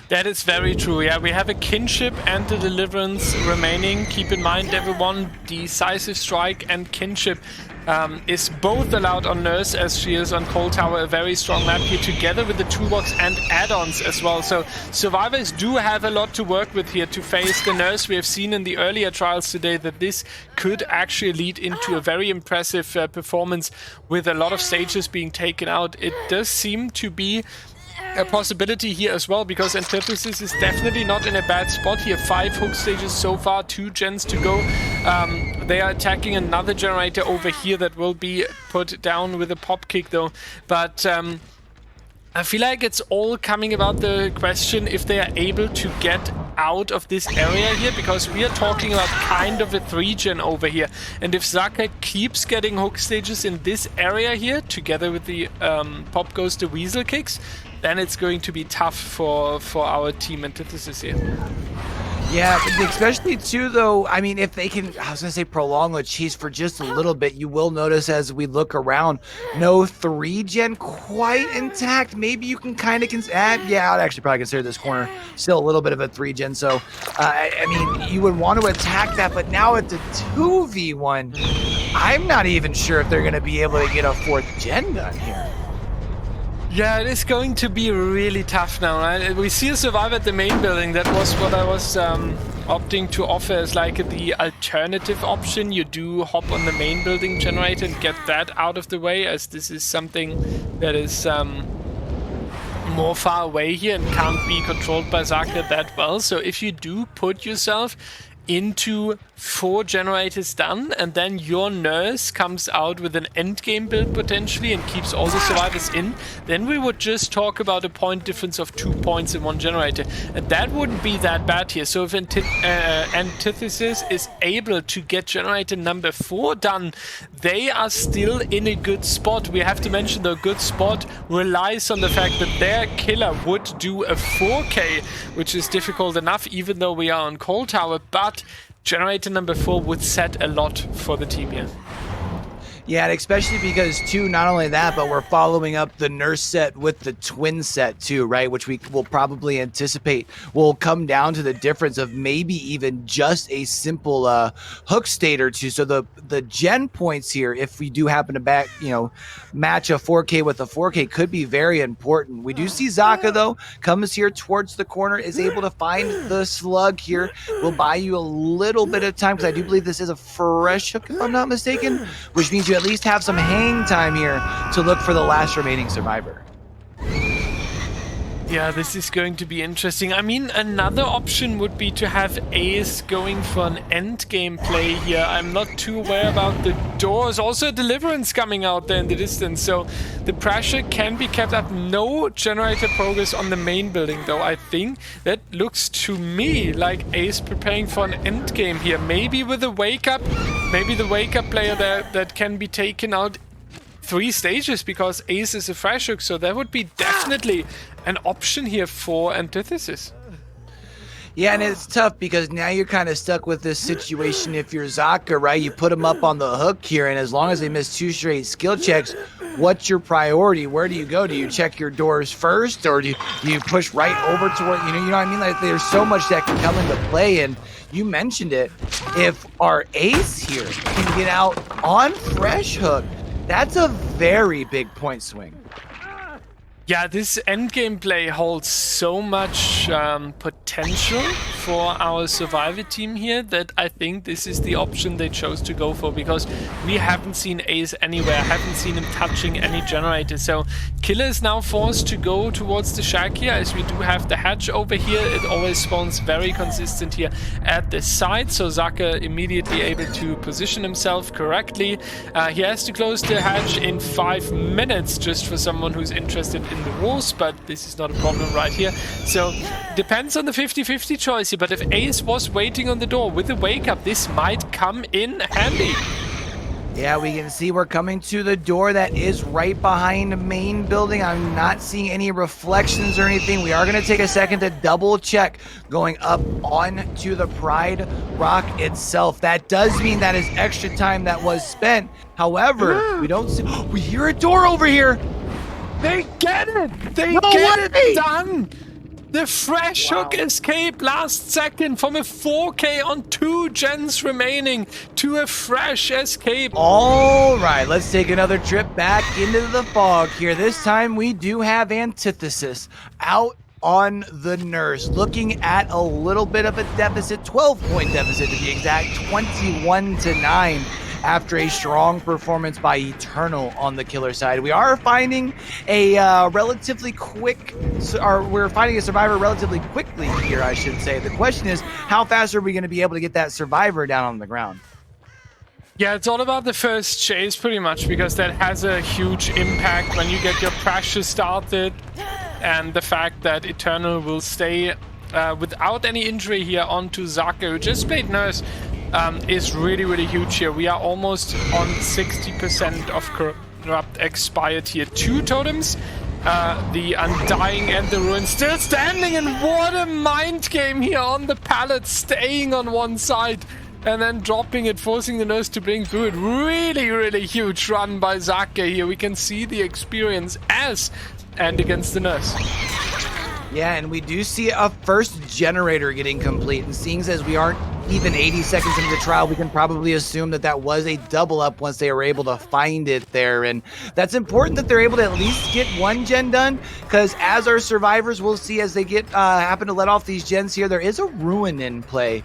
That is very true. Yeah, we have a Kinship and the Deliverance remaining. Keep in mind, everyone, Decisive Strike and Kinship is both allowed on Nurse as she is on Cold Tower. A very strong map here, together with the toolbox and add-ons as well. So survivors do have a lot to work with here to face the Nurse. We have seen in the earlier trials today that this could actually lead into a very impressive performance with a lot of stages being taken out. It does seem to be a possibility here as well, because Antithesis is definitely not in a bad spot here. 5 hook stages so far, 2 gens to go. They are attacking another generator over here that will be put down with a pop kick though. But I feel like it's all coming about the question if they are able to get out of this area here, because we are talking about kind of a 3-gen over here. And if Zaka keeps getting hook stages in this area here, together with the pop goes the weasel kicks, then it's going to be tough for our team Antithesis here. Yeah, especially too, though, I mean, if they can, I was going to say prolong the chase for just a little bit, you will notice as we look around, no 3-gen quite intact. Maybe you can kind of, yeah, I'd actually probably consider this corner still a little bit of a 3-gen. So, I mean, you would want to attack that, but now at the 2v1, I'm not even sure if they're going to be able to get a 4th gen done here. Yeah, it is going to be really tough now, right? We see a survivor at the main building. That was what I was opting to offer as like the alternative option. You do hop on the main building generator and get that out of the way, as this is something that is more far away here and can't be controlled by Zaka that well. So if you do put yourself into 4 generators done, and then your Nurse comes out with an endgame build potentially and keeps all the survivors in, then we would just talk about a point difference of 2 points in 1 generator, and that wouldn't be that bad here. So if Antithesis is able to get generator number 4 done, they are still in a good spot. We have to mention the good spot relies on the fact that their killer would do a 4K, which is difficult enough even though we are on Cold Tower, but generator number 4 would set a lot for the team here. Yeah, and especially because, too, not only that, but we're following up the Nurse set with the Twin set, too, right? Which we will probably anticipate will come down to the difference of maybe even just a simple hook state or 2. So the gen points here, if we do happen to match a 4K with a 4K, could be very important. We do see Zaka, though, comes here towards the corner, is able to find the slug here. Will buy you a little bit of time, because I do believe this is a fresh hook, if I'm not mistaken, which means you at least have some hang time here to look for the last remaining survivor. Yeah, this is going to be interesting. I mean, another option would be to have Ace going for an endgame play here. I'm not too aware about the doors. Also a Deliverance coming out there in the distance, so the pressure can be kept up. No generator progress on the main building, though. I think that looks to me like Ace preparing for an endgame here. Maybe with a wake-up, maybe the wake-up player there that can be taken out 3 stages, because Ace is a fresh hook, so that would be definitely an option here for Antithesis. Yeah, and it's tough because now you're kind of stuck with this situation if you're Zaka, right? You put them up on the hook here, and as long as they miss 2 straight skill checks, what's your priority? Where do you go? Do you check your doors first, or do you push right over to where, you know what I mean? Like, there's so much that can come into play, and you mentioned it. If our ace here can get out on fresh hook, that's a very big point swing. Yeah, this endgame play holds so much potential for our survivor team here that I think this is the option they chose to go for, because we haven't seen Ace anywhere, haven't seen him touching any generator. So Killer is now forced to go towards the shack here, as we do have the hatch over here. It always spawns very consistent here at the side, so Zaka immediately able to position himself correctly. He has to close the hatch in 5 minutes just for someone who's interested in the walls, but this is not a problem right here. So depends on the 50-50 choice here, but if Ace was waiting on the door with a wake up, this might come in handy. Yeah, we can see we're coming to the door that is right behind the main building. I'm not seeing any reflections or anything. We are going to take a second to double check going up onto the Pride Rock itself. That does mean that is extra time that was spent. However, we don't see... we hear a door over here. They get it! They get it done! The fresh hook escape last second from a 4K on 2 gens remaining to a fresh escape. All right, let's take another trip back into the fog here. This time we do have Antithesis out on the nurse, looking at a little bit of a deficit, 12-point deficit to be exact, 21-9. After a strong performance by Eternal on the Killer side. We are finding a relatively quick, or we're finding a survivor relatively quickly here, I should say. The question is, how fast are we going to be able to get that survivor down on the ground? Yeah, it's all about the first chase pretty much, because that has a huge impact when you get your pressure started, and the fact that Eternal will stay without any injury here onto Zaka, who just played nurse, is really, really huge here. We are almost on 60% of Corrupt expired here. 2 totems, the Undying and the Ruin still standing, and what a mind game here on the pallet, staying on one side and then dropping it, forcing the nurse to blink through it. Really, really huge run by Zaka here. We can see the experience as and against the nurse. Yeah, and we do see a first generator getting complete, and seeing as we aren't even 80 seconds into the trial, we can probably assume that that was a double up once they were able to find it there. And that's important that they're able to at least get 1 gen done, because as our survivors will see as they get happen to let off these gens here, there is a ruin in play,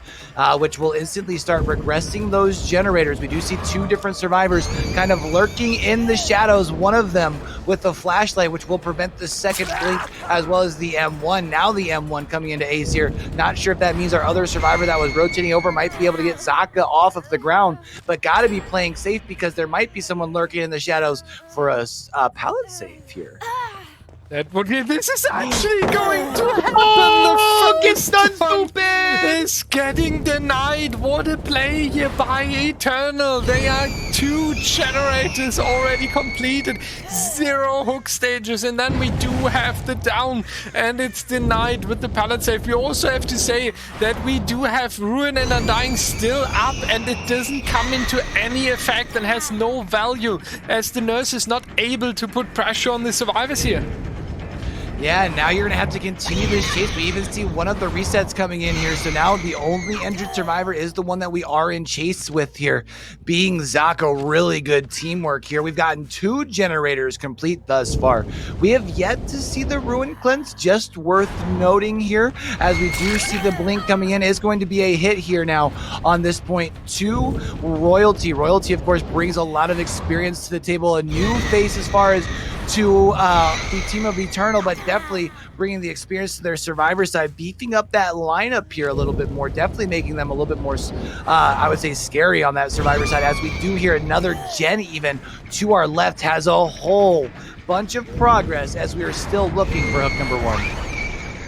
which will instantly start regressing those generators. We do see 2 different survivors kind of lurking in the shadows, one of them with the flashlight, which will prevent the second blink, as well as the M1. Now the M1 coming into Ace here. Not sure if that means our other survivor that was rotating over might be able to get Zaka off of the ground, but gotta be playing safe because there might be someone lurking in the shadows for a pallet save here. That would be, this is actually going to happen. Oh, the it's done, stupid! Is getting denied. What a play here by Eternal. They are 2 generators already completed, 0 hook stages, and then we do have the down, and it's denied with the pallet save. We also have to say that we do have Ruin and Undying still up, and it doesn't come into any effect and has no value, as the nurse is not able to put pressure on the survivors here. Yeah, now you're going to have to continue this chase. We even see one of the resets coming in here. So now the only injured survivor is the one that we are in chase with here, being Zaka. Really good teamwork here. We've gotten 2 generators complete thus far. We have yet to see the Ruin Cleanse, just worth noting here, as we do see the blink coming in. Is going to be a hit here now on this point to Royalty. Royalty, of course, brings a lot of experience to the table, a new face as far as to the team of Eternal, but definitely bringing the experience to their survivor side, beefing up that lineup here a little bit more, definitely making them a little bit more, I would say, scary on that survivor side, as we do hear another gen even to our left has a whole bunch of progress as we are still looking for hook number 1.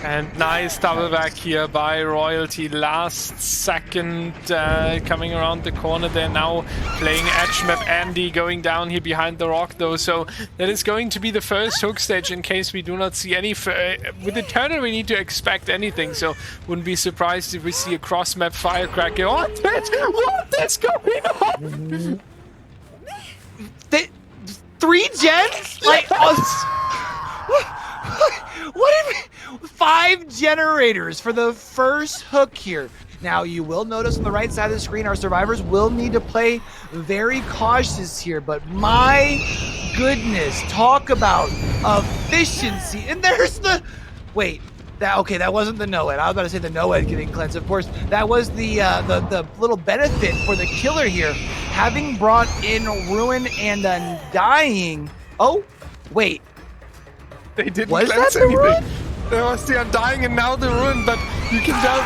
And nice double back here by Royalty. Last second coming around the corner. They're now playing edge map. Andy going down here behind the rock though. So that is going to be the first hook stage in case we do not see any. With Eternal we need to expect anything. So wouldn't be surprised if we see a cross map firecracker. What is going on? 3 gens? Like, what if 5 generators for the first hook here? Now, you will notice on the right side of the screen, our survivors will need to play very cautious here, but my goodness, talk about efficiency. And there's the... Wait, that wasn't the no-ed. I was about to say the no-ed getting cleansed. Of course, that was the little benefit for the killer here. Having brought in Ruin and Undying. Oh, wait. They didn't cleanse anything. There was the Undying and now the Ruin, but you can tell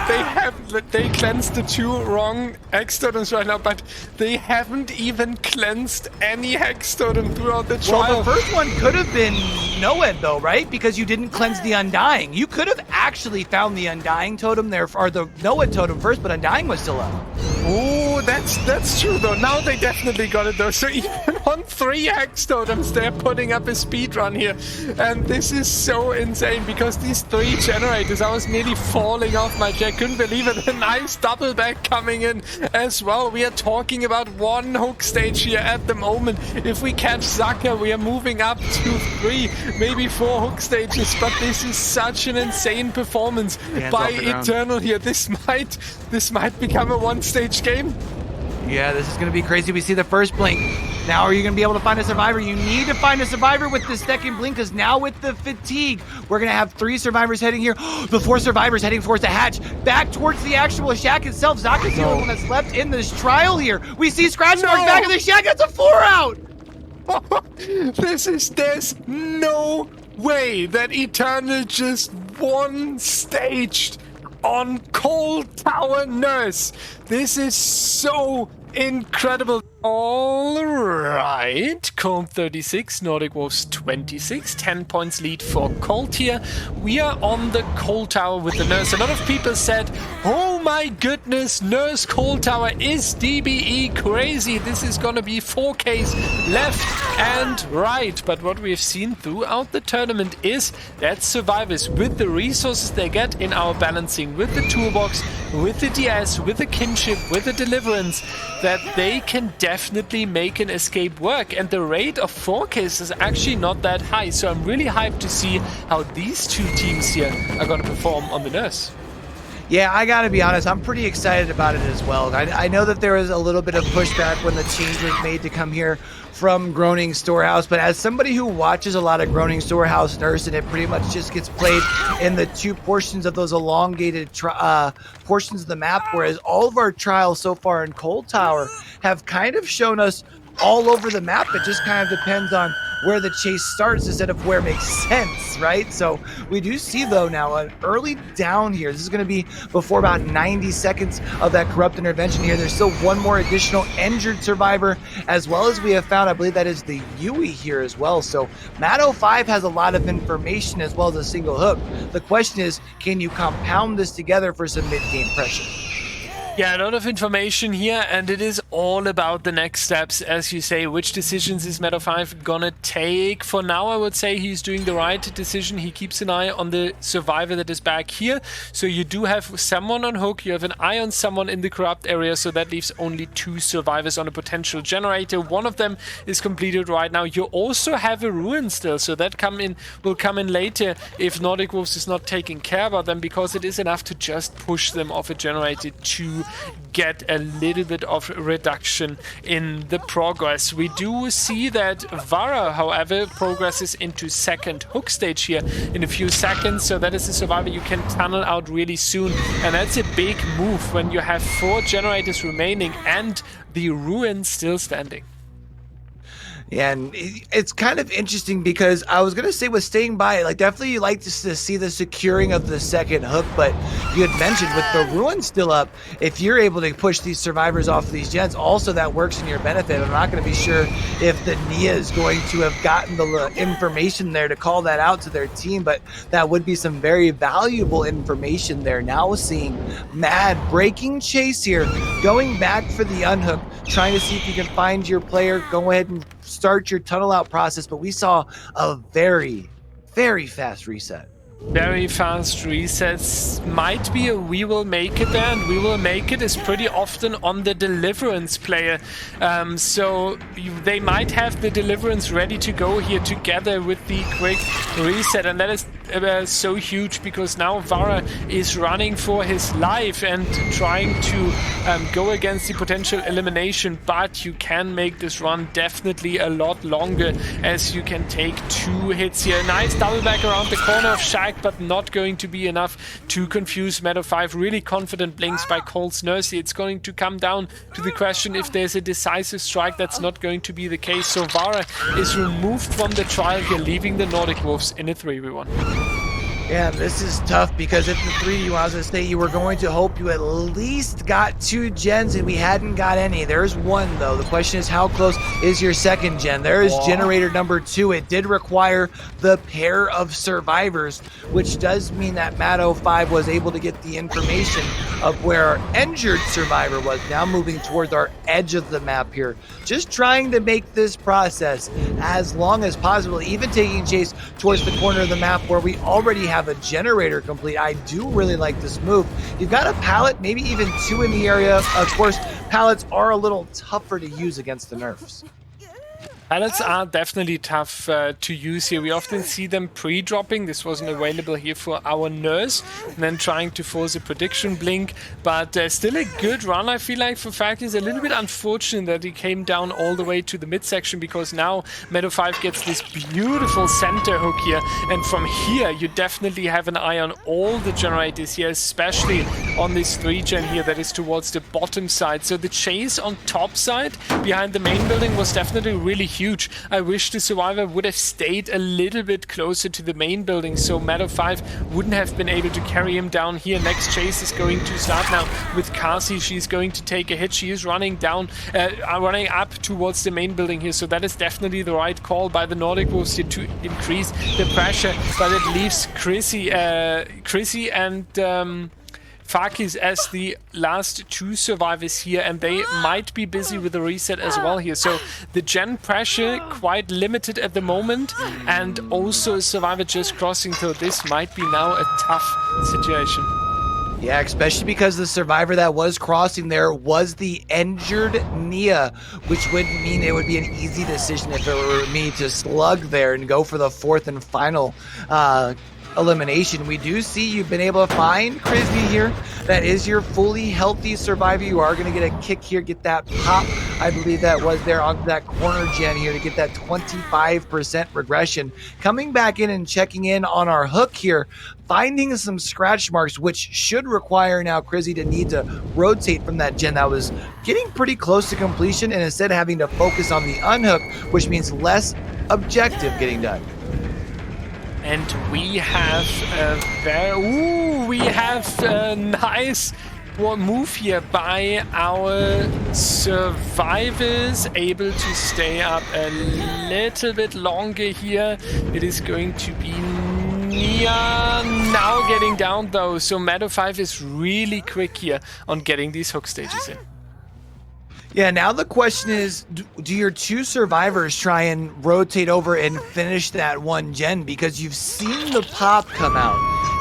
they cleansed the 2 wrong Hex Totems right now, but they haven't even cleansed any Hex Totem throughout the trial. Well, the first one could have been no-ed though, right? Because you didn't cleanse the Undying. You could have actually found the Undying totem there, or the no-ed totem first, but Undying was still up. Oh, that's true though. Now they definitely got it though. So even on 3 Hex Totems, they're putting up a speed run here. And this is so insane because these 3 generators, I was nearly falling off my chair. Couldn't believe it. A nice double back coming in as well. We are talking about 1 hook stage here at the moment. If we catch Zaka, we are moving up to 3, maybe 4 hook stages. But this is such an insane performance by Eternal here. This might become a 1-stage game. Yeah, this is going to be crazy. We see the first blink. Now are you going to be able to find a survivor? You need to find a survivor with the second blink, because now with the fatigue, we're going to have 3 survivors heading here. The 4 survivors heading towards the hatch. Back towards the actual shack itself. Zaka's the only one that's left in this trial here. We see scratch marks back in the shack. That's a 4 out. There's no way that Eternal just 1-staged on Cold Tower Nurse. This is so incredible. All right, Cold 36, Nordic Wolves 26, 10 points lead for Cold here. We are on the Cold Tower with the Nurse. A lot of people said, oh my goodness, Nurse Cold Tower is DBE crazy. This is gonna be 4K's left and right. But what we've seen throughout the tournament is that survivors, with the resources they get in our balancing, with the toolbox, with the DS, with the kinship, with the deliverance, that they can definitely make an escape work. And the rate of 4K's is actually not that high. So I'm really hyped to see how these 2 teams here are going to perform on the Nurse. Yeah, I gotta be honest, I'm pretty excited about it as well. I know that there was a little bit of pushback when the change was made to come here from Groaning Storehouse, but as somebody who watches a lot of Groaning Storehouse Nurse, and it pretty much just gets played in the 2 portions of those elongated portions of the map, whereas all of our trials so far in Cold Tower have kind of shown us all over the map. It just kind of depends on where the chase starts instead of where it makes sense, right? So we do see, though, now an early down here. This is going to be before about 90 seconds of that corrupt intervention here. There's still 1 more additional injured survivor, as well as we have found, I believe that is the Yui here as well. So Matt05 has a lot of information as well as a single hook. The question is, can you compound this together for some mid-game pressure? Yeah, a lot of information here, and it is all about the next steps, as you say. Which decisions is Matt05 gonna take? For now, I would say he's doing the right decision. He keeps an eye on the survivor that is back here. So you do have someone on hook, you have an eye on someone in the corrupt area, so that leaves only 2 survivors on a potential generator. 1 of them is completed right now. You also have a Ruin still, so that will come in later if Nordic Wolves is not taking care about them, because it is enough to just push them off a generator to get a little bit of reduction in the progress. We do see that Vara, however, progresses into second hook stage here in a few seconds, so that is a survivor you can tunnel out really soon, and that's a big move when you have 4 generators remaining and the Ruin still standing. And it's kind of interesting because I was gonna say with staying by, like definitely you like to see the securing of the second hook, but you had mentioned with the ruin still up, if you're able to push these survivors off of these gens, also that works in your benefit. I'm not gonna be sure if the Nia is going to have gotten the information there to call that out to their team, but that would be some very valuable information there. Now seeing Mad breaking chase here, going back for the unhook, trying to see if you can find your player, go ahead and start your tunnel out process, but we saw a very, very fast reset. Very fast resets. Might be a we will make it there, and we will make it is pretty often on the Deliverance player. So they might have the Deliverance ready to go here together with the quick reset, and that is so huge because now Vara is running for his life and trying to go against the potential elimination, but you can make this run definitely a lot longer as you can take 2 hits here. Nice double back around the corner of Shaq, but not going to be enough to confuse Meadow 5. Really confident blinks by Cole's Nursey. It's going to come down to the question if there's a decisive strike. That's not going to be the case. So Vara is removed from the trial here, leaving the Nordic Wolves in a 3v1. Yeah, this is tough because if the 3 I was going to say you were going to hope you at least got 2 gens and we hadn't got any. There's 1 though. The question is how close is your second gen? There is generator number 2. It did require the pair of survivors, which does mean that Matt05 was able to get the information of where our injured survivor was. Now moving towards our edge of the map here. Just trying to make this process as long as possible, even taking chase towards the corner of the map where we already have a generator complete. I do really like this move. You've got a pallet, maybe even 2 in the area. Of course, pallets are a little tougher to use against the nerfs. Pallets are definitely tough to use here. We often see them pre-dropping. This wasn't available here for our nurse. And then trying to force a prediction blink. But still a good run, I feel like, for 4K's. A little bit unfortunate that he came down all the way to the midsection, because now Meadow 5 gets this beautiful center hook here. And from here, you definitely have an eye on all the generators here, especially on this 3-gen here that is towards the bottom side. So the chase on top side behind the main building was definitely really huge. I wish the survivor would have stayed a little bit closer to the main building, so Meadow 5 wouldn't have been able to carry him down here. Next chase is going to start now with Kasi. She's going to take a hit. She is running down, running up towards the main building here, so that is definitely the right call by the Nordic Wolves here to increase the pressure, but it leaves Chrissy and 4K's as the last 2 survivors here, and they might be busy with the reset as well here. So the gen pressure quite limited at the moment, and also a survivor just crossing, so this might be now a tough situation. Yeah, especially because the survivor that was crossing there was the injured Nia, which would mean it would be an easy decision if it were me to slug there and go for the 4th and final elimination. We do see you've been able to find Chrisby here. That is your fully healthy survivor. You are going to get a kick here, get that pop. I believe that was there on that corner gen here to get that 25% regression. Coming back in and checking in on our hook here, finding some scratch marks, which should require now Chrissy to need to rotate from that gen that was getting pretty close to completion, and instead having to focus on the unhook, which means less objective getting done. And we have a nice move here by our survivors, able to stay up a little bit longer here. It is going to be Nia now getting down though, so Meadow 5 is really quick here on getting these hook stages in. Yeah, now the question is, do your 2 survivors try and rotate over and finish that 1 gen? Because you've seen the pop come out,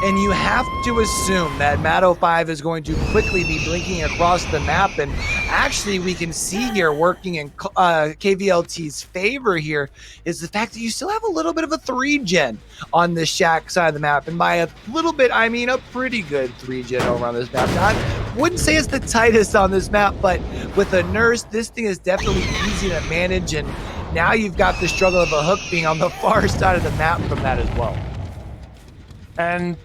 and you have to assume that Matt05 is going to quickly be blinking across the map. And actually, we can see here, working in KVLT's favor here, is the fact that you still have a little bit of a 3-gen on the Shack side of the map. And by a little bit, I mean a pretty good 3-gen over on this map. Wouldn't say it's the tightest on this map, but with a nurse, this thing is definitely easy to manage, and now you've got the struggle of a hook being on the far side of the map from that as well. And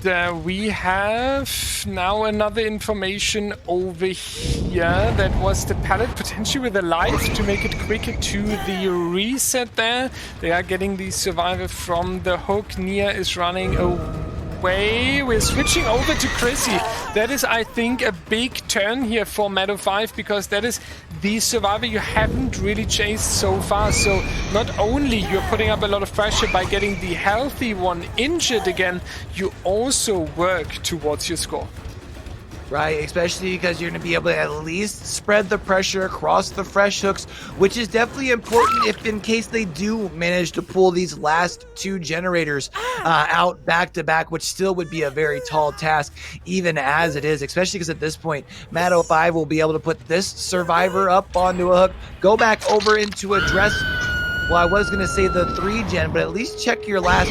we have now another information over here. That was the pallet potentially with a life to make it quicker to the reset there. They are getting the survivor from the hook. Nia is running away. We're switching over to Chrissy. That is, I think, a big turn here for Meadow 5 because that is the survivor you haven't really chased so far. So not only you're putting up a lot of pressure by getting the healthy one injured again, you also work towards your score. Right, especially because you're going to be able to at least spread the pressure across the fresh hooks, which is definitely important if in case they do manage to pull these last two generators out back to back, which still would be a very tall task, even as it is, especially because at this point, Matt 05 will be able to put this survivor up onto a hook, go back over into a dress. Well, I was going to say the 3-gen, but at least check your last...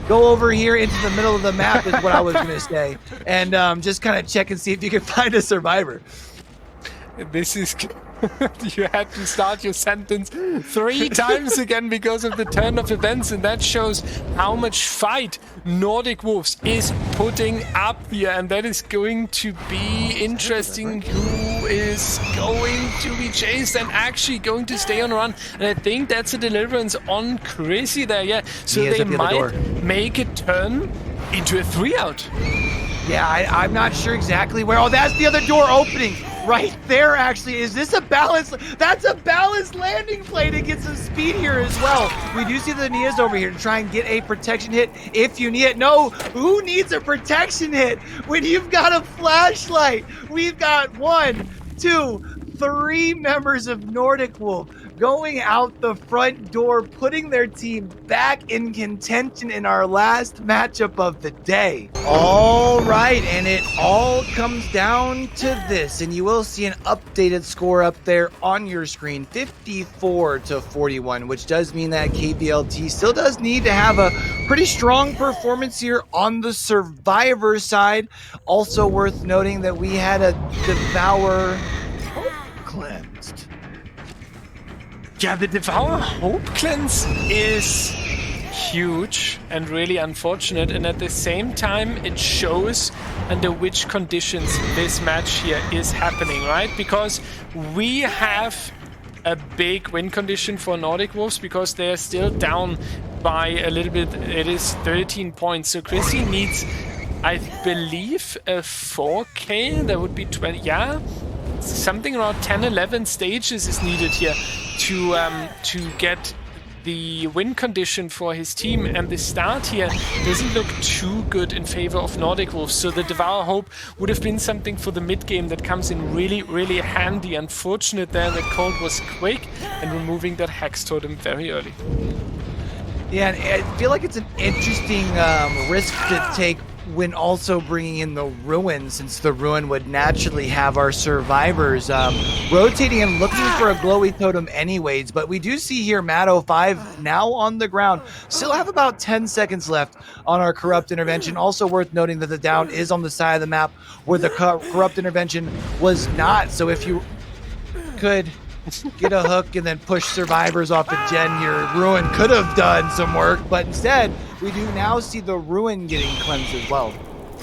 Go over here into the middle of the map is what I was going to say. And just kind of check and see if you can find a survivor. This is... You had to start your sentence 3 times again because of the turn of events, and that shows how much fight Nordic Wolves is putting up here, and that is going to be interesting. Who is going to be chased and actually going to stay on run? And I think that's a deliverance on Chrissy there, yeah. So they might make a turn into a 3-out. Yeah, I'm not sure exactly where. Oh, that's the other door opening. Right there, actually. Is this a balance? That's a balanced landing play to get some speed here as well. We do see the Nia's over here to try and get a protection hit if you need it. No, who needs a protection hit when you've got a flashlight? We've got 1, 2, 3 members of Nordic Wolf going out the front door, putting their team back in contention in our last matchup of the day. All right, and it all comes down to this, and you will see an updated score up there on your screen, 54-41, which does mean that KVLT still does need to have a pretty strong performance here on the survivor side. Also worth noting that we had a Devour cleansed. Yeah, the Devour Hope Cleanse is huge and really unfortunate, and at the same time it shows under which conditions this match here is happening, right? Because we have a big win condition for Nordic Wolves because they are still down by a little bit. It is 13 points, so Chrissy needs, I believe, a 4K. That would be 20, yeah, something around 10-11 stages is needed here to get the win condition for his team, and the start here doesn't look too good in favor of Nordic Wolves. So the Devour Hope would have been something for the mid game that comes in really, really handy. Unfortunate there that Cold was quick and removing that Hex Totem very early. Yeah, and I feel like it's an interesting risk to take when also bringing in the Ruin, since the Ruin would naturally have our survivors rotating and looking for a glowy totem anyways. But we do see here Matt 05 now on the ground. Still have about 10 seconds left on our Corrupt Intervention. Also worth noting that the down is on the side of the map where the Corrupt Intervention was not. So if you could get a hook and then push survivors off the gen, your Ruin could have done some work, but instead we do now see the Ruin getting cleansed as well.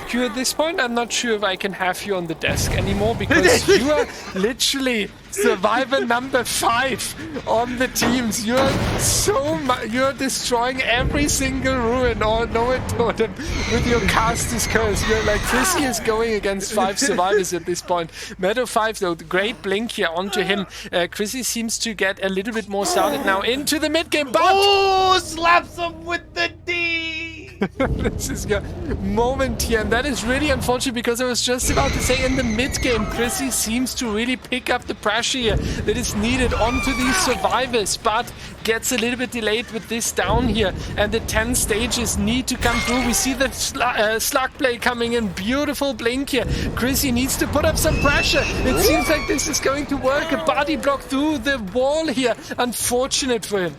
Q, at this point I'm not sure if I can have you on the desk anymore because you are literally survivor number 5 on the teams. You're destroying every single Ruin or Noah Totem with your Caster's Curse. You're like, Chrissy is going against 5 survivors at this point. Meadow 5 though, the great blink here onto him. Chrissy seems to get a little bit more started now into the mid game, but oh, slaps him with the D. This is a moment here, and that is really unfortunate because I was just about to say in the mid game, Chrissy seems to really pick up the pressure here that is needed onto these survivors, but gets a little bit delayed with this down here, and the 10 stages need to come through. We see the slug play coming in, beautiful blink here. Chrissy needs to put up some pressure. It seems like this is going to work. A body block through the wall here, unfortunate for him.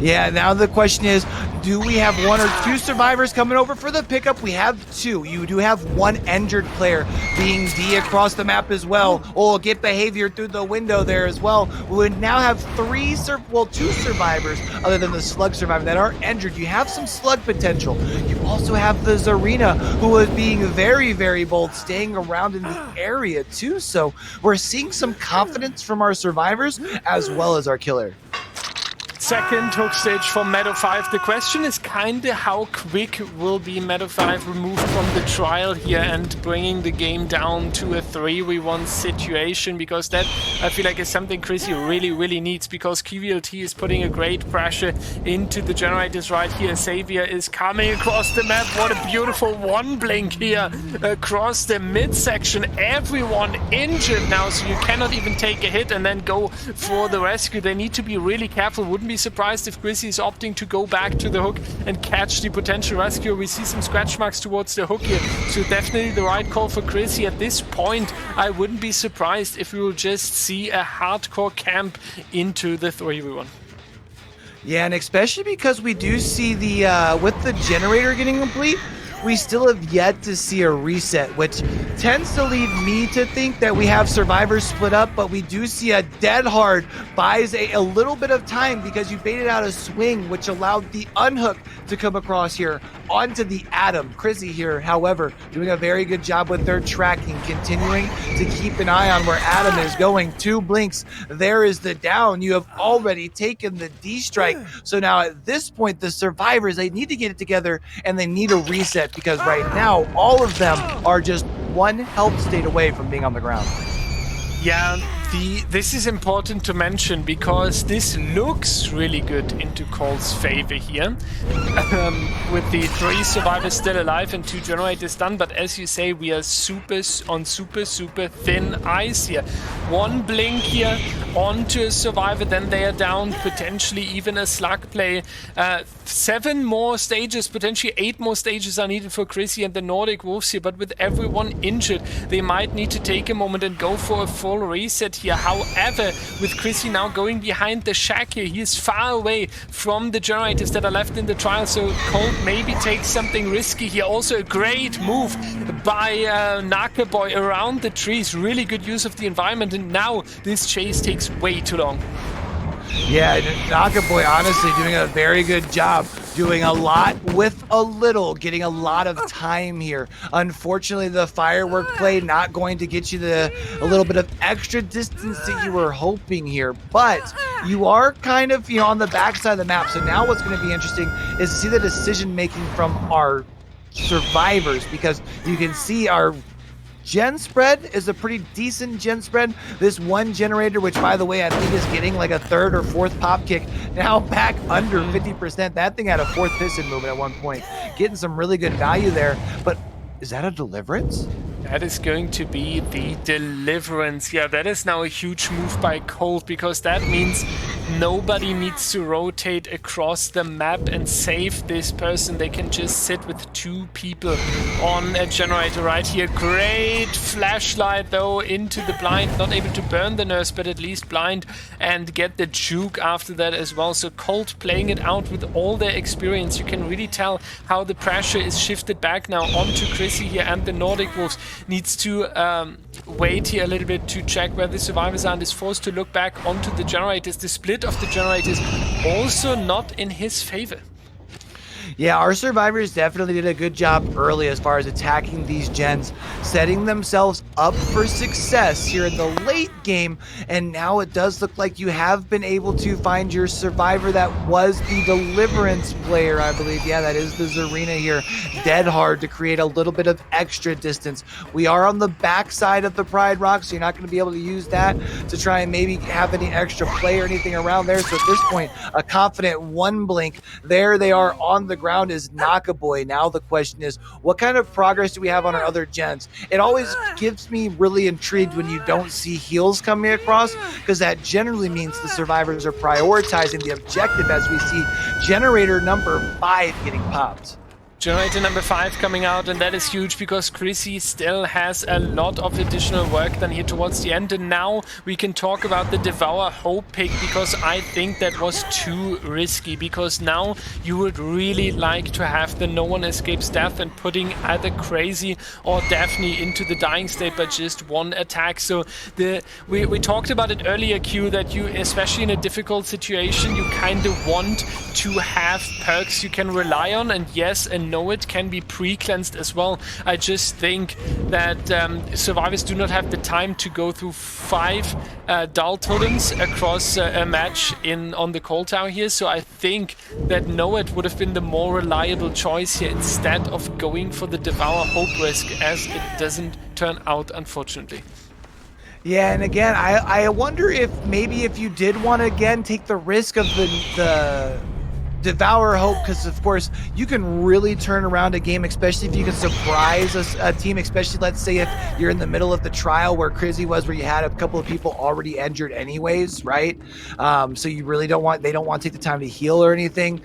Yeah, now the question is, Do we have 1 or 2 survivors coming over for the pickup? We have 2. You do have 1 injured player being D across the map as well. Oh, get behavior through the window there as well. We would now have 2 survivors other than the slug survivor that are injured. You have some slug potential. You also have the Zarina, who is being very, very bold, staying around in the area too. So we're seeing some confidence from our survivors as well as our killer. Second hook stage for Meadow 5. The question is kinda how quick will be Meadow 5 removed from the trial here and bringing the game down to a 3v1 situation, because that I feel like is something Chrissy really, really needs, because KVLT is putting a great pressure into the generators right here. Xavier is coming across the map. What a beautiful one blink here across the midsection. Everyone injured now, so you cannot even take a hit and then go for the rescue. They need to be really careful. Wouldn't be surprised if Chrissy is opting to go back to the hook and catch the potential rescue. We see some scratch marks towards the hook here, so definitely the right call for Chrissy. At this point, I wouldn't be surprised if we will just see a hardcore camp into the 3v1. Yeah, and especially because we do see the, with the generator getting complete, we still have yet to see a reset, which tends to lead me to think that we have survivors split up, but we do see a dead hard buys a little bit of time because you baited out a swing, which allowed the unhook to come across here onto the Atom. Chrissy here, however, doing a very good job with their tracking, continuing to keep an eye on where Atom is going. 2 blinks, there is the down. You have already taken the D strike. So now at this point, the survivors, they need to get it together and they need a reset, because right now all of them are just 1 health state away from being on the ground. Yeah, this is important to mention because this looks really good into Cole's favor here. With the 3 survivors still alive and 2 generators done, but as you say, we are super thin ice here. 1 blink here onto a survivor, then they are down, potentially even a slug play. 7 more stages, potentially 8 more stages are needed for Chrissy and the Nordic Wolves here, but with everyone injured, they might need to take a moment and go for a full reset here. However, with Chrissy now going behind the shack here, he is far away from the generators that are left in the trial, so Colt maybe takes something risky here. Also a great move by Naka Boy around the trees. Really good use of the environment, and now this chase takes way too long. Yeah, Naka Boy honestly doing a very good job, doing a lot with a little, getting a lot of time here. Unfortunately, the firework play not going to get you a little bit of extra distance that you were hoping here, but you are kind of, on the backside of the map. So now what's going to be interesting is to see the decision making from our survivors, because you can see our gen spread is a pretty decent gen spread. This 1 generator, which by the way I think is getting like a 3rd or 4th pop kick, now back under 50%. That thing had a 4th piston movement at one point, getting some really good value there. But is that a deliverance? That is going to be the deliverance. Yeah, that is now a huge move by Colt, because that means nobody needs to rotate across the map and save this person. They can just sit with 2 people on a generator right here. Great flashlight though into the blind. Not able to burn the nurse, but at least blind and get the juke after that as well. So Colt playing it out with all their experience. You can really tell how the pressure is shifted back now onto Chrissy here, and the Nordic Wolves needs to wait here a little bit to check where the survivors are and is forced to look back onto the generators. The split of the generators also not in his favor. Yeah, our survivors definitely did a good job early as far as attacking these gens, setting themselves up for success here in the late game. And now it does look like you have been able to find your survivor that was the deliverance player, I believe. Yeah, that is the Zarina here. Dead hard to create a little bit of extra distance. We are on the backside of the Pride Rock, so you're not going to be able to use that to try and maybe have any extra play or anything around there. So at this point, a confident 1 blink. There they are on the ground is Naka Boy. Now the question is, what kind of progress do we have on our other gens? It always gives me really intrigued when you don't see heals coming across, because that generally means the survivors are prioritizing the objective, as we see generator number 5 getting popped. Generator number 5 coming out, and that is huge because Chrissy still has a lot of additional work done here towards the end. And now we can talk about the Devour Hope pick, because I think that was too risky, because now you would really like to have the No One Escapes Death and putting either Crazy or Daphne into the dying state by just one attack. So we talked about it earlier, Q, that you, especially in a difficult situation, you kind of want to have perks you can rely on, and yes, and know it can be pre-cleansed as well. I just think that survivors do not have the time to go through 5 dull totems across a match on the Cold Tower here, so I think that Know It would have been the more reliable choice here instead of going for the Devour Hope risk, as it doesn't turn out, unfortunately. Yeah, and again, I wonder if maybe if you did want to again take the risk of the Devour Hope, because of course you can really turn around a game, especially if you can surprise a team, especially let's say if you're in the middle of the trial where Crizzy was, where you had a couple of people already injured anyways, right? So you really don't want, they don't want to take the time to heal or anything,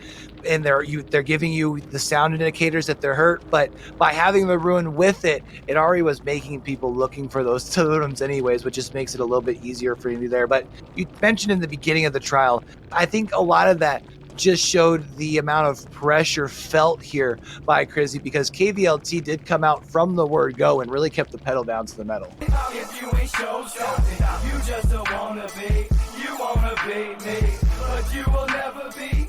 and they're giving you the sound indicators that they're hurt. But by having the Ruin with it, it already was making people looking for those totems anyways, which just makes it a little bit easier for you there. But you mentioned in the beginning of the trial, I think a lot of that just showed the amount of pressure felt here by Crizzy, because KVLT did come out from the word go and really kept the pedal down to the metal. If you ain't show-stopping, you just don't wanna be me, but you will never be